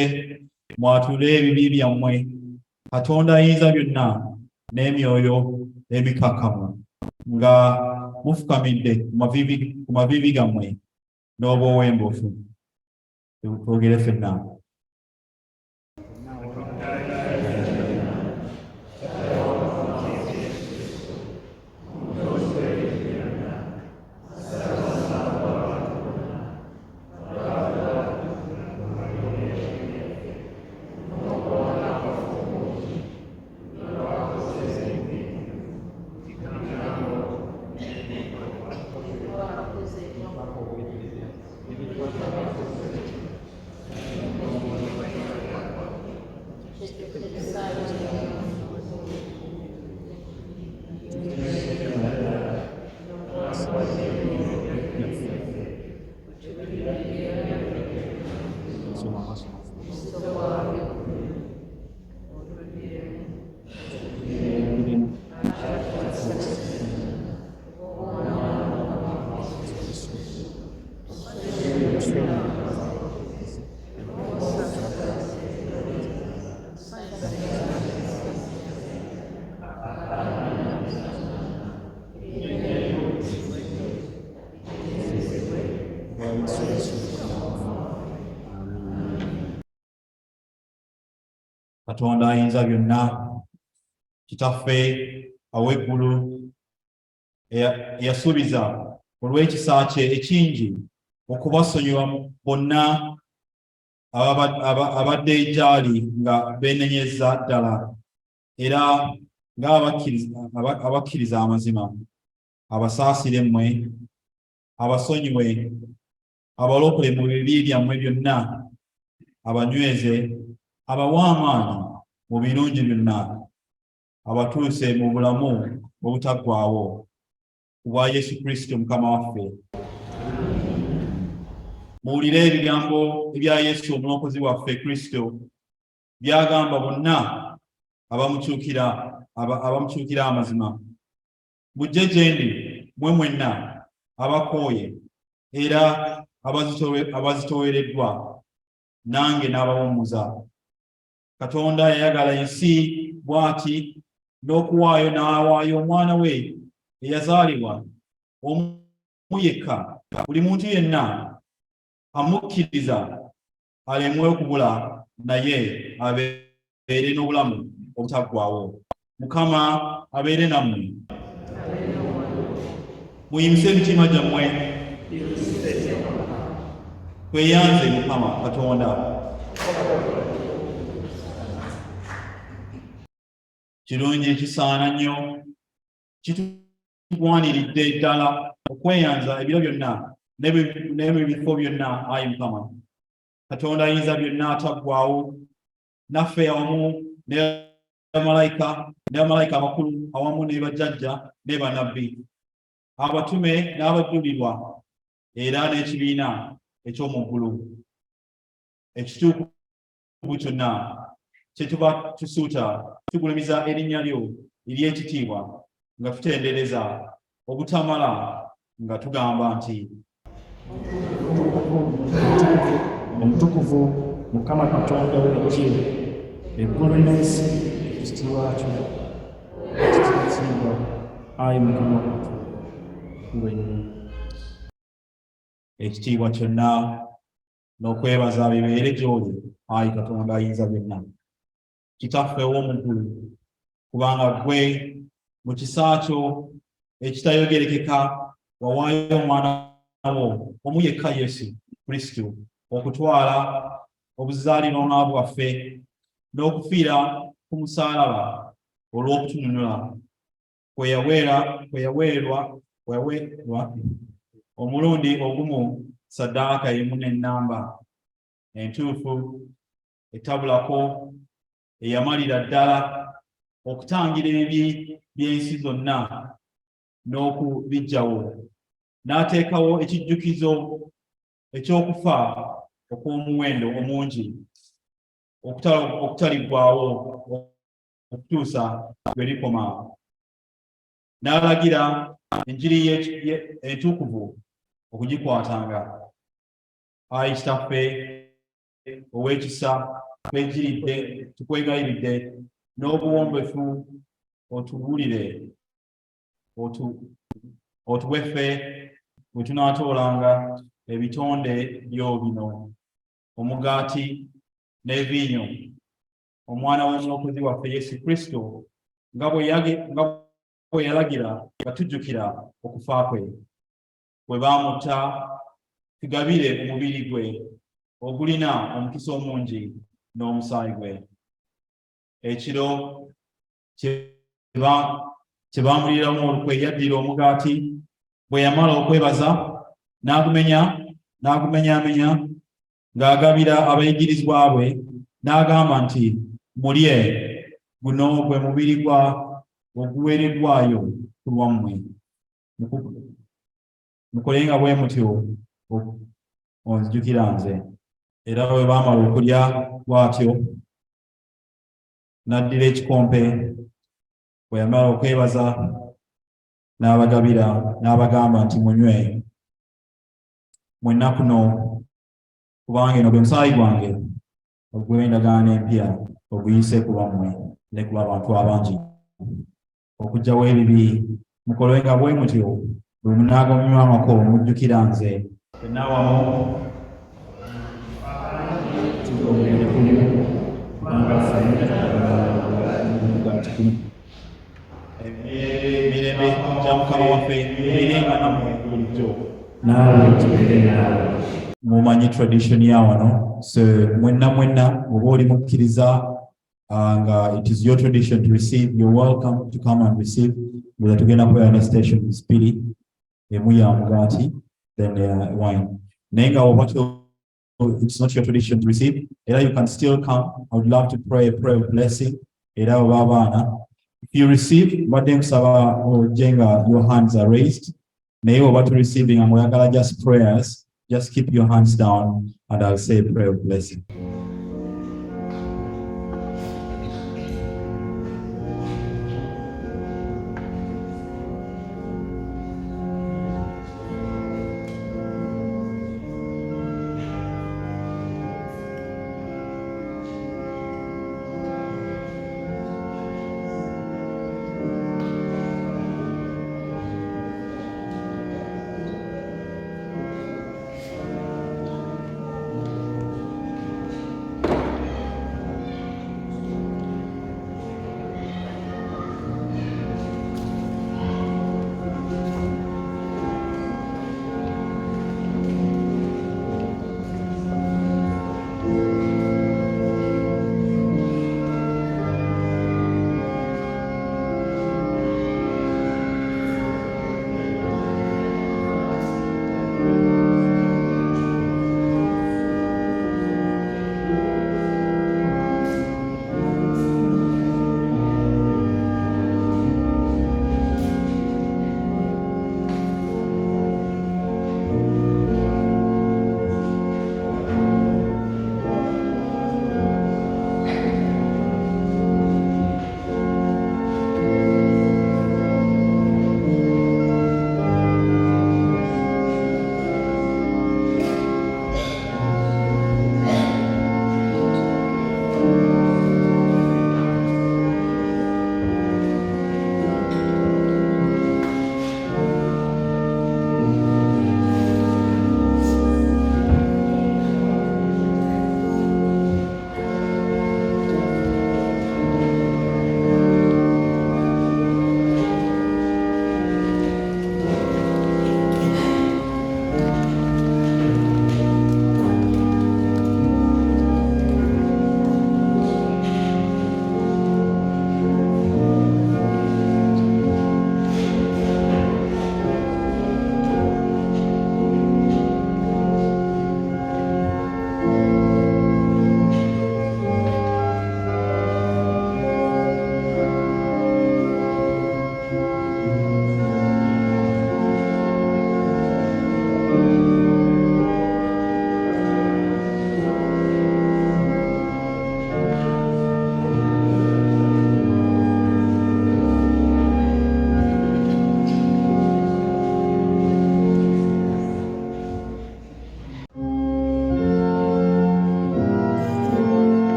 mwatule ebibi byammwe Katonda ayinza byonna n'emyoyo emikakkamu nga mufukamidde ku mavivi gammwe n'obw'obwembuufu. Twogere ffenna. Katonda ayinza byonna kitaffe aw'eggulu eyasuubiza olw'ekisa kye ekingi okubasonyiwa bonna abadde gy'ali nga beenenyezza ddala era ng'abakkiriza amazima abasaasire mmwe abasonyiwe abalokole mu bibi byammwe byonna abanyweze abawa amaanyi mu birungi byonna abatuuse mu bulamu obutaggwaawo bwa Yesu Kristo Mukama waffe. Muwulire ebigambo ebya Yesu omulokozi waffe Kristo byagamba bonna abamukyukira amazima. Mujje gye ndi mmwe mwenna abakooye era abazitoowereddwa nange n'abawummuza. Katonda yayagala ensi bw'ati n'okuwaayo n'awaayo omwana we eyazaalibwa omu yekka, buli muntu yenna amukkiriza alemwe okubula naye abeere n'obulamu obutaggwaawo. Mukama abeere nammwe. Muyimise emitima gyammwe tweyanze Mukama Katonda. Kirungi ekisaana nnyo kitugwaniridde ddala okweyanza ebiro byonna n'ebifo byonna. Ayi Mukama Katonda ayinza byonna ataggwaawo, naffe awamu ne bamalayika abakulu awamu ne bajjajja ne bannabbi, abatume n'abajulirwa era n'ekibiina eky'omu ggulu ekituukuvu kyonna kye tuba tusuuta tugulumiza erinnya lyo ery'ekitiibwa nga tutendereza obutamala nga tugamba nti Omutukuvu Mukama Katonda w'eggye, eggulu n'ensi ekitiibwa kyo ekitiibwa. Ayi Mukama ekitiibwa kyonna n'okwebaza bibeere gy'oli, Ayi Katonda ayinza byonna. Kitaffe ow'omu ggulu, kubanga ggwe mu kisa kyo ekitayogerekeka wawaayo omwana wo omu yekka Yesu Kristo okutwala obuzaaliranwa bwaffe n'okufiira ku musaalaba olw'okutununula kwe yaweerwa weweebwa omulundi ogumu ssaddaaka emu n'ennamba entuufu etabulako eyamalira ddala okutangira ebibi by'ensi zonna n'okubiggyawo, n'ateekawo ekijjukizo eky'okufa okw'omuwendo omungi okutaliggwaawo okutuusa lwe likoma. N'alagira enjiri entukuvu okugikwatanga. Ayi Kitaffe ow'ekisa, tukwegayiridde n'obuwombefu otubuulire otuweffe bwe tunaatoolanga ebitonde byo bino: omugaati n'evinnyo, omwana w'omulokozi waffe Yesu Kristo nga bwe yalagira nga tujjukira okufa kwe. Bwe baamutta, tugabire omubiri gwe ogulina omukisa omungi n'omusaayi gwe. Ekiro kye baamuliramu olukwe, yaddira omugaati, bwe yamala okwebaza n'agumenyaamenya ng'agabira abayigirizwa bwe, n'agamba nti, mulye, guno gwe mubiri oguweereddwayo ku lwammwe. Mukolenga bwe mutyo onzijukira nze. Era bwe baamala okulya bw'atyo, n'addira ekikompe, bwe yamala okwebaza n'abagabira, n'abagamba nti, munywe, mwenna kuno, kubanga eno gwe musaayi gwange ogw'endagaano empya oguyise ku lwammwe ne ku lw'abantu abangi, okuggyawo ebibi. Mukolenga bwe mutyo bwe munaaga munywamako, mujjukira nze. Ffenna wamu emirembe gya Mukama waffe birenga nammwe bulijjo. Mumanyi tradition ya wano, so mwenna oba oli mukkiriza nga it is your tradition to receive, you're welcome to come and receive. Nga tugenda kubeera ne station spiri emu ya mugaati then wine. Naye nga oba it's not your tradition to receive, era you can still come. I would love to pray a prayer of blessing. Era oba abaana, if you receive, badde nsaba ojenga your hands are raised. Naye oba to receiving and oyagala just prayers, just keep your hands down and I'll say a prayer of blessing.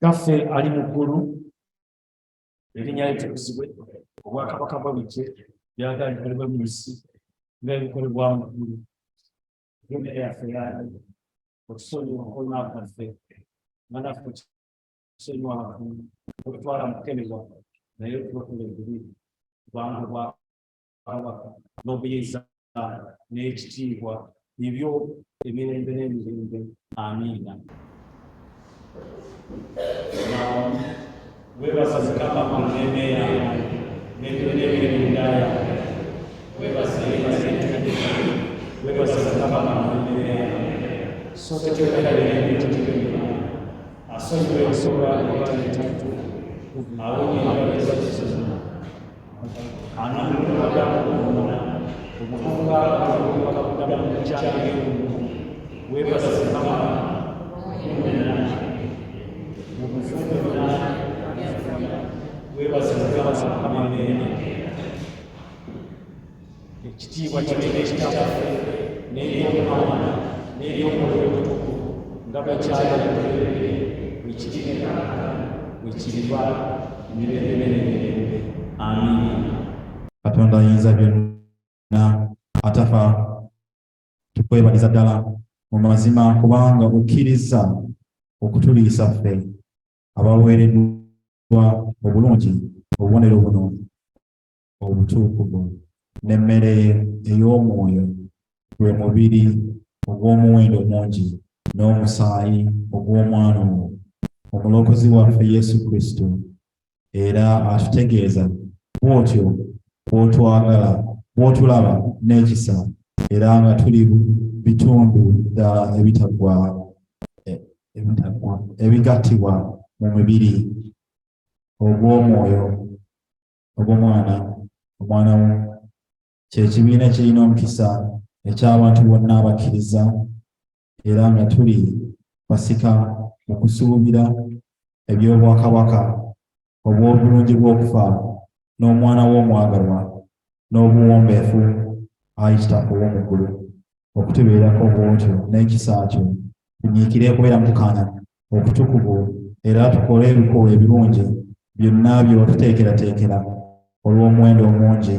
Kitaffe ali mu ggulu, erinnya litukuzibwe, obwakabaka bwabujje, byagala bikolebwe mu nsi ng'ebikolebwa mu ggulu. Emmere yaffe yaali otusonyiwa okwolina kwaffe, nga naffe otusonyiwa okutwala mu kukemebwa, naye tubakola ebibi kubanga obwakabaka n'obuyinza n'ekitiibwa bibyo emirembe n'emirembe. Amiina. Webaza Mukama ku nneeme yange n'ebirinda yange. Webaza Mukama ku nneeme yange. So tetwekalire ebintu byonna. Asonyiwa ensonga obutaleetatu. Awonya endwadde zonna. Anamulwaga okubona. Obufunga obukakuddamu mu kyange. Webaza Mukama ekitiibwa kinene ekitaffe n'ery'Omwana n'ery'Omwoyo Omutukuvu nga bwe kyayogedde bwe kiri bwe kiriba emirembe n'emirembe. Amiina. Katonda ayinza byonna atafa, tukwebaliza ddala mu mazima kubanga okkiriza okutuliisa ffe abaweereddwa obulungi obubonero buno obutuukuvu n'emmere ey'omwoyo, gwe mubiri ogw'omuwendo mungi n'omusaayi ogw'omwana owo omulokozi waffe Yesu Kristo, era atutegeeza bw'otyo bw'otwagala bw'otulaba n'ekisa, era nga tuli bitundu ddala ebigattibwa mu mubiri ogw'omwoyo ogw'omwana wo, kyekibiina ekirina omukisa eky'abantu bonna abakkiriza, era nga tuli basika mu kusuubira eby'obwakabaka obw'obulungi bw'okufa n'omwana w'omwagalwa n'obuwombeefu, Ayi Kitaffe ow'omu ggulu, okutubeerako bw'otyo n'ekisa kyo. Tunyiikire okubeera mu kukaanya okutukuvu, era tukole ebikolwa ebirungi byonna by'otuteekerateekera olw'omuwendo omungi,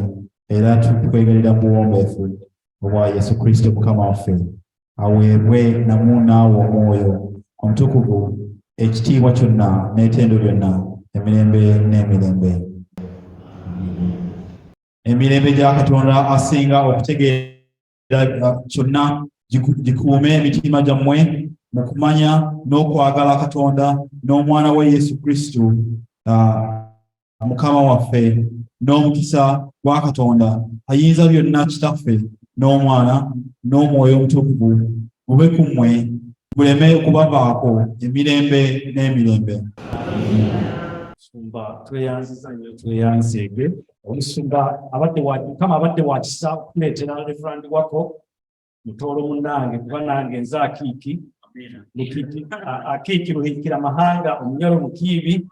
era tukwegalira mu buwombeefu obwa Yesu Kristo Mukama waffe, aweebwe namu naawe Omwoyo Omutukuvu ekitiibwa kyonna n'ettendo lyonna emirembe n'emirembe. Emirembe gya Katonda asinga okutegeera kyonna gikuume emitima gyammwe mu kumanya n'okwagala Katonda n'omwana we Yesu Kristo Mukama waffe, n'omukisa gwa Katonda ayinza byonna Kitaffe n'Omwana n'Omwoyo Omutukuvu gube ku mmwe, guleme okubavaako emirembe n'emirembe. Omusumba tweyanziza nnyo, tweyanzeege. Omusumba Mukama abadde wa kisa okuleetera Revd Waako mutoolo munnange, kuba nange nze Akiiki Luhikira Mahanga Omunyoro Mukiibi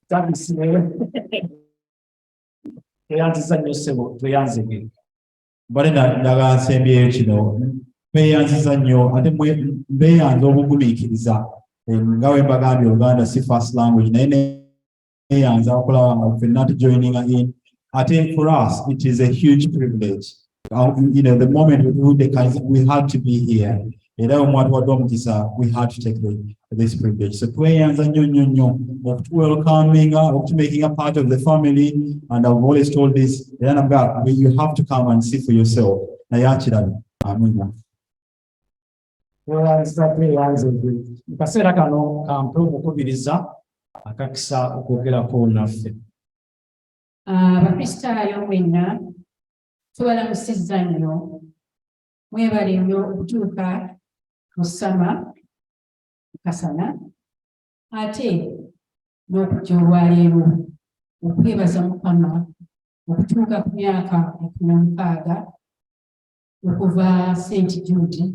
Ssabbiiti tweyanziza nnyo ssebo, tweyanzege. Bale ndagala nsembyeyo kino, tweyanziza nnyo ate mbeeyanza obugumiikiriza, nga bwe mbagambye Oluganda si first language, naye neeyanza okulaba nga ffenna tujoininga in. Ate for us it is a huge privilege. The moment we do the Kkanisa, we had to be here. Era omwatuwadde omukisa, we had to take this privilege. So tweyanza nnyo welcoming, making a part of the family, and I've always told this, you have to come and see for yourself. Naye akirabye. Amina. Tweyanzege. Mu kaseera kano kampe okukubiriza akakisa okwogerako naffe. Abakristaayo mwenna tubalamusizza nnyo, mwebale nnyo okutuuka mu ssama Kasana, ate n'okujja olwaleero okwebaza Mukama okutuuka ku myaka 16 okuva St Jude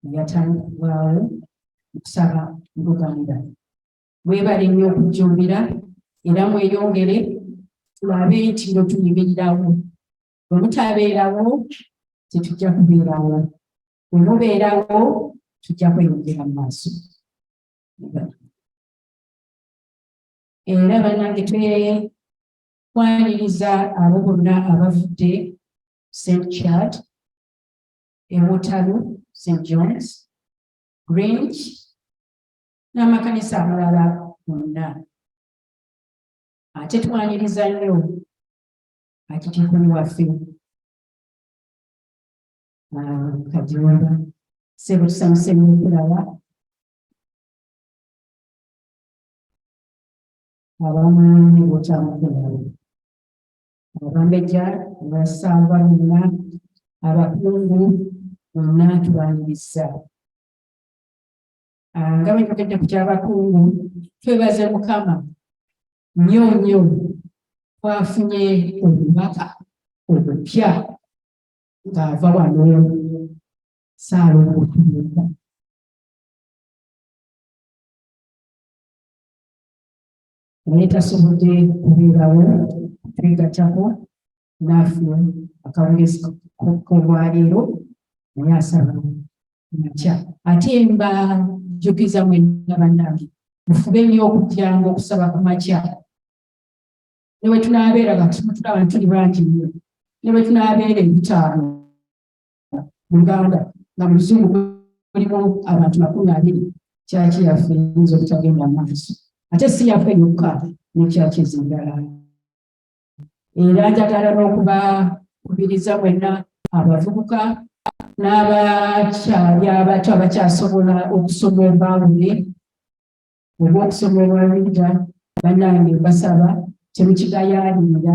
yatandikibwawo okusaba mu Luganda. Mwebale nnyo okujjumbira era mweyongere tulabe nti nga tuyimirirawo. Bwe mutabeerawo tetujja kubeerawo, bwe mubeerawo tujja kweyongera mu maaso. era bannange twekwaniriza abo bonna abavudde St Jude, Waterloo, St John's, Grange n'amakanisa amalala gonna. Ate twaniriza nnyo Akitiiboni waffe Kajonda, ssebo tusanyuse nnyo okulaba abamanyi bw'otamukulaba, abambejja, abassava bonna, abakungu bonna tubaniriza. Nga bwe njogedde ku ky'abakungu, twebaze Mukama nnyo nnyo twafunye obubaka obupya ng'ava wano Saalongo. Naye tasobodde kubeerawo twegattako naffe akawungeezi k'olwaleero, naye asaba makya. Ate mbajjukiza mwenna bannange mufube nnyo okujjanga okusaba ku makya. Ne bwe tunaabeera tulaba tuli bangi nnyo, ne bwe tunaabeera ebitaano mu Luganda nga mu Luzungu mulimu abantu 20, kyaki yaffe eyinza obutagenda mu maaso. Ate si yaffe yokka, ne kyaki ez'endala. Era njagala n'okubakubiriza mwenna abavubuka n'abakyali abato abakyasobola okusoma Obubawule oba okusoma Revd, bannange mbasaba temukigayaalirira,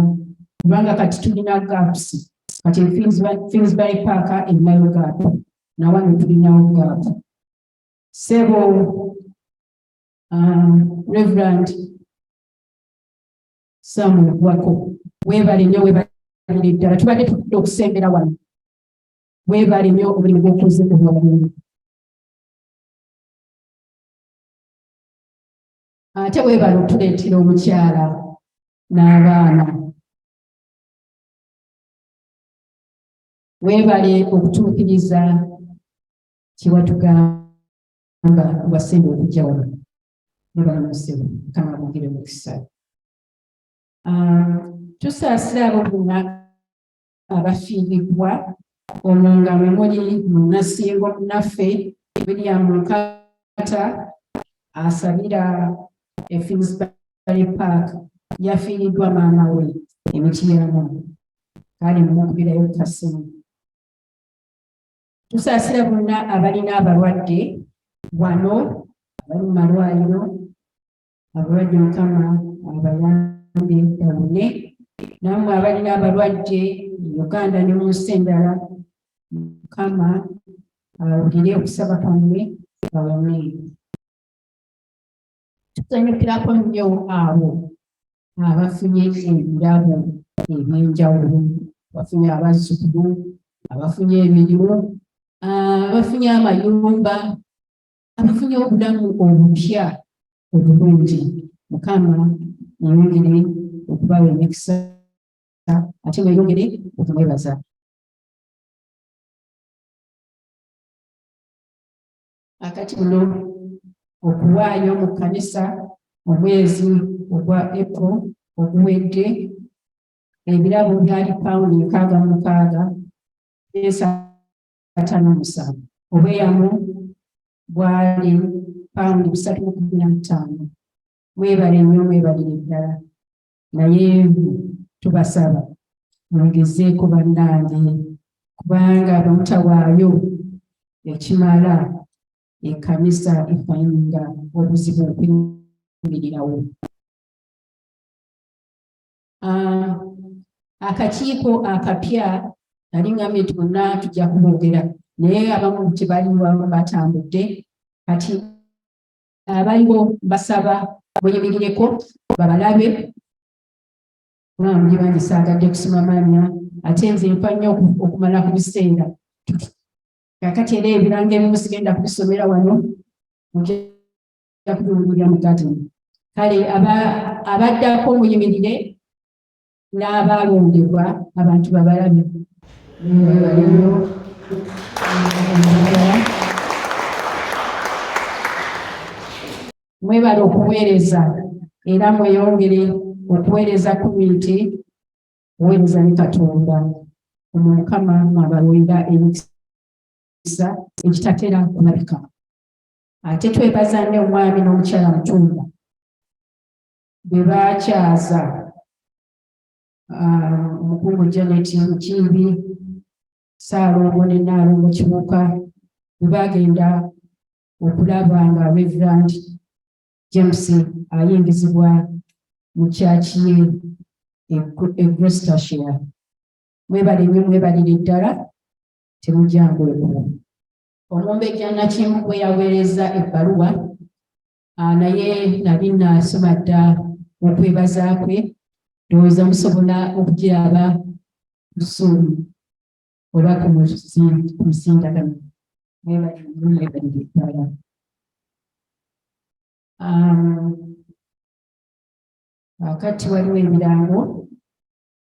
kubanga kati tulina gaps. Kati Finsbury Park erinayo gap, nawano tulinawo gap. Ssebo Revd Samuel Waako, weebale nnyo, weebalire ddala. Tubadde tudde okusembera wano, weebale nnyo obulimu bw'okoze obulungi. Ate weebale okutuleetera omukyala n'abaana. Weebale okutuukiriza kye watugamba wasemba okujja wano. Weebale musebo, Mukama abongere mukisa. Tusaasira abo bonna abafiiridwa, omwo nga mwe muli munnasingo munnaffe William Nkata asabira Finsbury Park, yafiiriddwa maama we Emyaka, kale mumukubirayo kasimu. Tusaasira bonna abalina abalwadde wano, abali mu malwaliro, abalwadde Mukama abayambe bawone. Nammwe abalina abalwadde Uganda ne mu nsi endala, Mukama awulire okusaba kwammwe bawone. Tusanyukirako nnyo abo abafunye ebirabo eby'enjawulo, abafunye abazzukulu, abafunye emirimu, abafunye amayumba, abafunye obulamu obupya obulungi. Mukama yongere okubawa emikisa, ate mweyongere okumwebaza. Akati muno okuwaayo mu kkanisa omwezi ogwa April oguwedde, ebirabo byali £66.57, obweyamo bwali £315. Mwebale nnyo, mwebalire ddala. Naye tubasaba mwongezeeko bannange, kubanga bwe mutawaayo ekimala ekkanisa efayinga obuzibu okuyimirirawo. Akakiiko akapya nali ngambye nti bonna tujja kuboogera, naye abamu tebaliwo batambudde. Kati abaliwo basaba bweyimirireko babalabe. Muli bangi saagadde kusoma mannya, ate nze mpa nnyo okumala ku biseera. Kakati era ebirango ebimu sigenda kubisomera wano, mujja kubiwulira mu gaddini. Kale abaddako muyimirire, n'abalondebwa abantu babalabe. Mwebale okuweereza era mweyongere okuweereza community, okuweereza ne Katonda Omukama mwabalonda emikisa egitatera kulabika. Ate twebaza nnyo omwami n'omukyala Mutumba bwe baakyaza omukungu Janet Mukiibi, Ssaalongo ne Nnaalongo Kibuuka bwe bagenda okulaba nga Revd James ayingizibwa mu kyaki ye Gloucestershire. Mwebale nnyo, mwebalire ddala, temujangweko. Omumbejja Nakimu bwe yaweereza ebbaluwa, naye nali nasoma dda okwebaza kwe, ndowooza musobola okugiraba Busuulu oba ku musindagano. Mwebalire ddala. Wakati waliwo ebirango.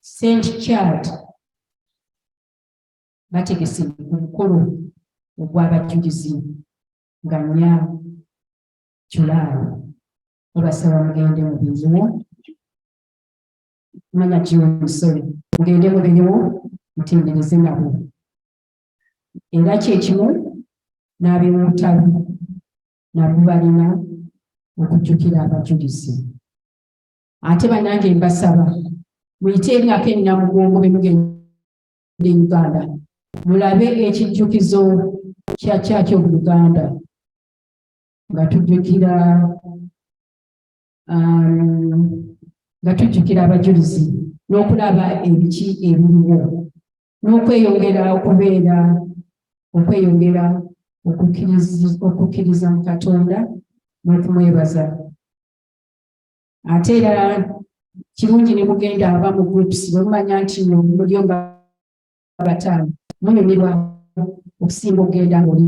St Jude bategese omukolo ogw'abajulizi nga 4 Julayi. Obasaba mugende mu biriwo, manya June, mugende mu biriwo mutendereze nabo. Era kyekimu n'ab'Omutalu nabo balina okujjukira abajulizi. Ate bannange mbasaba muyitengako ennamugongo be mugende Uganda, mulabe ekijjukizo kya Church of Luganda nga tujjukira abajulizi n'okulaba ebiki ebiriwo n'okweyongera okukkiriza mu Katonda n'okumwebaza. Ate era kirungi ne mugenda aba mu groups bwe mumanya nti mulyo nga 5 munyumirwa okusinga okugenda ng'oli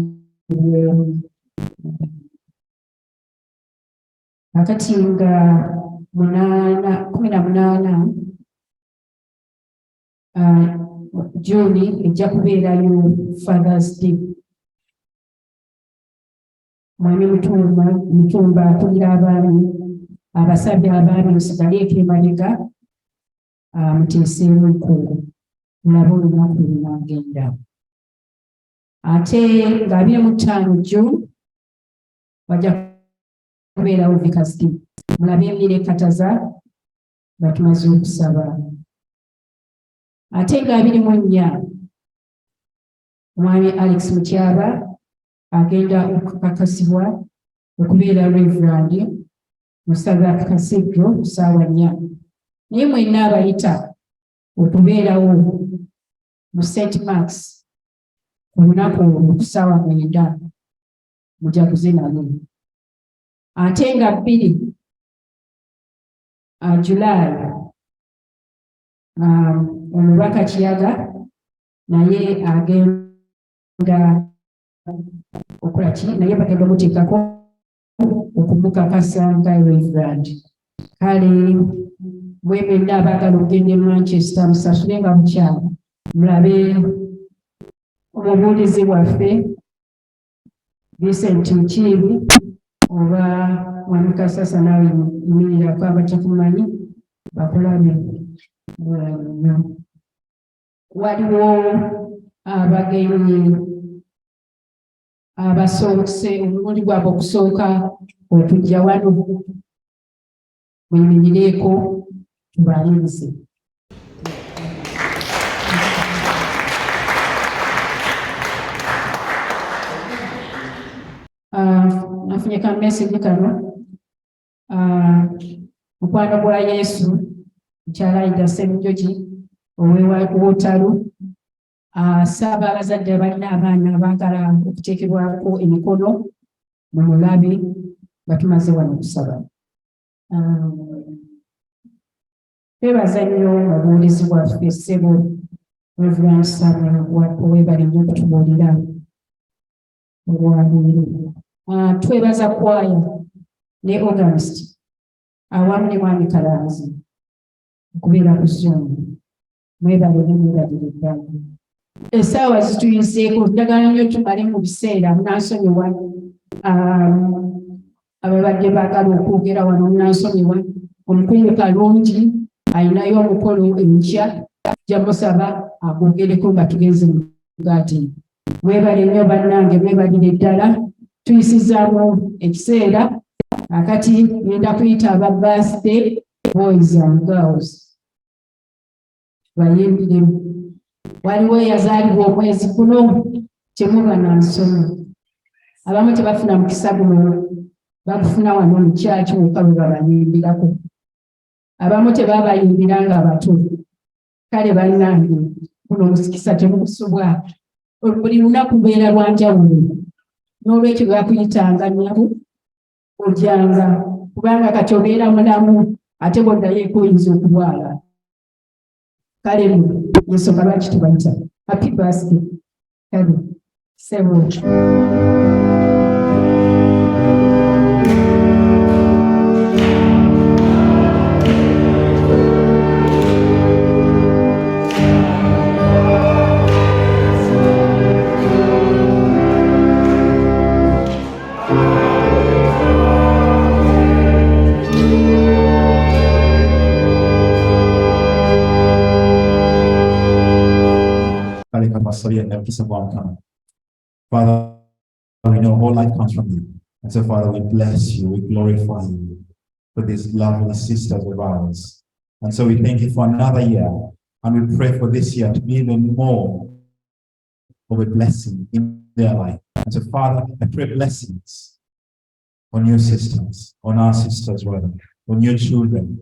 akati nga 18 June ejja kubeerayo Father's Day. Mwami Mutumba akulira abaami, abasabye abaami musigaleeko emabega, muteeseemu enkungu, nabo olunaku lunagenda. Ate nga 25 June wajja kubeerawo Vicar's Day. Mulabe emira ekkataza nga tumaze okusaba. Ate nga 24 Omwami Alex Mutyaba agenda okukakasibwa okubeera Revd mu Ssabbiiti Cathedral ssaawa 4. Naye mwenna abayita okubeerawo mu St Mark's ku lunaku olwo ku ssaawa 9 mujaguze nabo. Ate nga 2 July omubaka Kiyaga naye agenda okola ki, naye bagenda omuteekako okumukakasa nga Revd. Kale mwenna abaagala okugenda e Manchester musasulenga bukyala, mulabe omubuulizi waffe Vincent Mukiibi oba Mwami Kasasa naawe yimirirako abatakumanyi bakulabe. Waliwo abagenyi abasoose omulundi gwabwe okusooka okujja wano, muyimirireeko tubalirize. Nafunye ka message kano mukwano gwa Yesu mukyala ayita Ssemujjogi ow'Olutalu asaba abazadde balina abaana abaagala okuteekebwako emikono mu mulabe nga tumaze wano okusaba. Twebaza nnyo omubuulizi bwaffe ssebo Revd Waako, weebale nnyo okutubuulira olwaleero. Twebaza kwaya ne August awamu ne Mwami Kalanzi okubeera ku Zoom. Mwebale ne mwebalire ddala. Essaawa zituyiseeko, njagala nnyo tumale mu biseera munansonyiwa. ababadde baagala okwogera wano munansonyiwa. Omukungu Kalungi ayinayo omukolo enkya, ajja musaba agwogereko nga tugenze mu gaati. Mwebale nnyo bannange, mwebalire ddala. Tuyisizaamu ekiseera akati ngenda kuyita aba birthday boys and girls bayimbiremu. Waliwo eyazaalibwa omwezi guno, temuba na nsonyi. Abamu tebafuna mukisa guno, bagufuna wano mu kyaki wokka bwe babayimbirako. Abamu tebabayimbira nga bato. Kale bannange, guno omukisa temugusobwa. Buli lunaku lubeera lwa njawulo. N'olwekyo bakuyitanga nnyabo ojjanga, kubanga kati obeera mulamu ate bw'oddayo oyinza okulwala. Kale ensonga lwaki tubayita happy birthday. Kale ssebo. Father, we know all life comes from you. And so, Father, we bless you, we glorify you for these lovely sisters of ours. And so we thank you for another year. And we pray for this year to be even more of a blessing in their life. And so, Father, I pray blessings on your sisters, on our sisters, rather, on your children.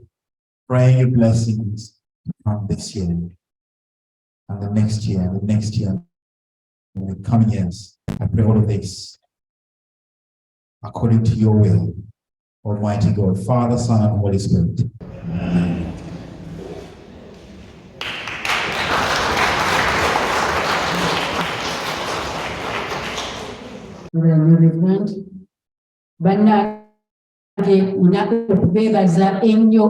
Pray your blessings to come this year, and the next year, and the next year, and the coming years. I pray all of this according to your will, Almighty God, Father, Son, and Holy Spirit. Amen. Bannange, nina okubeebaza ennyo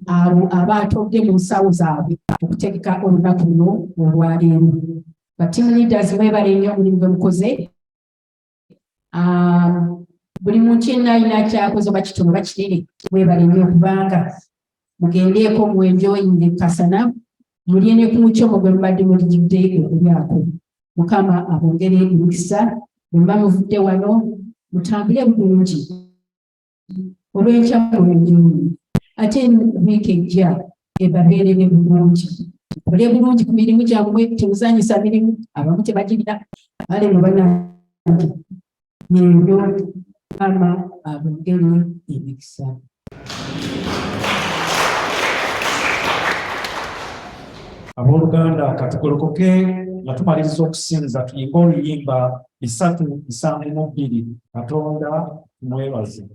abo abatodde mu nsawo zaabwe okutegeka olunaku luno olwaleero. Ba team leaders mwebale nnyo omulimu gwe mukoze. Buli muntu yenna alina kyakoze oba kitono oba kinene, mwebale nnyo okubanga mugendeeko mu enjoying kasana, mulye ne ku mukyomo gwe mubadde mulijjudde okulyako. Mukama abongere emikisa. Bwe muba muvudde wano mutambule bulungi olw'enkya mu enjoyi. Ate wiiki ejja ebabeerere bulungi. Mukole bulungi ku mirimu gyammwe, temuzanyisa mirimu, abamu tebagirina. Ale mu bannange, nyenyo Mukama abongere emikisa. Abooluganda, katugolokoke nga tumaliriza okusinza, tuyimbe oluyimba 372. Katonda tumwebaze.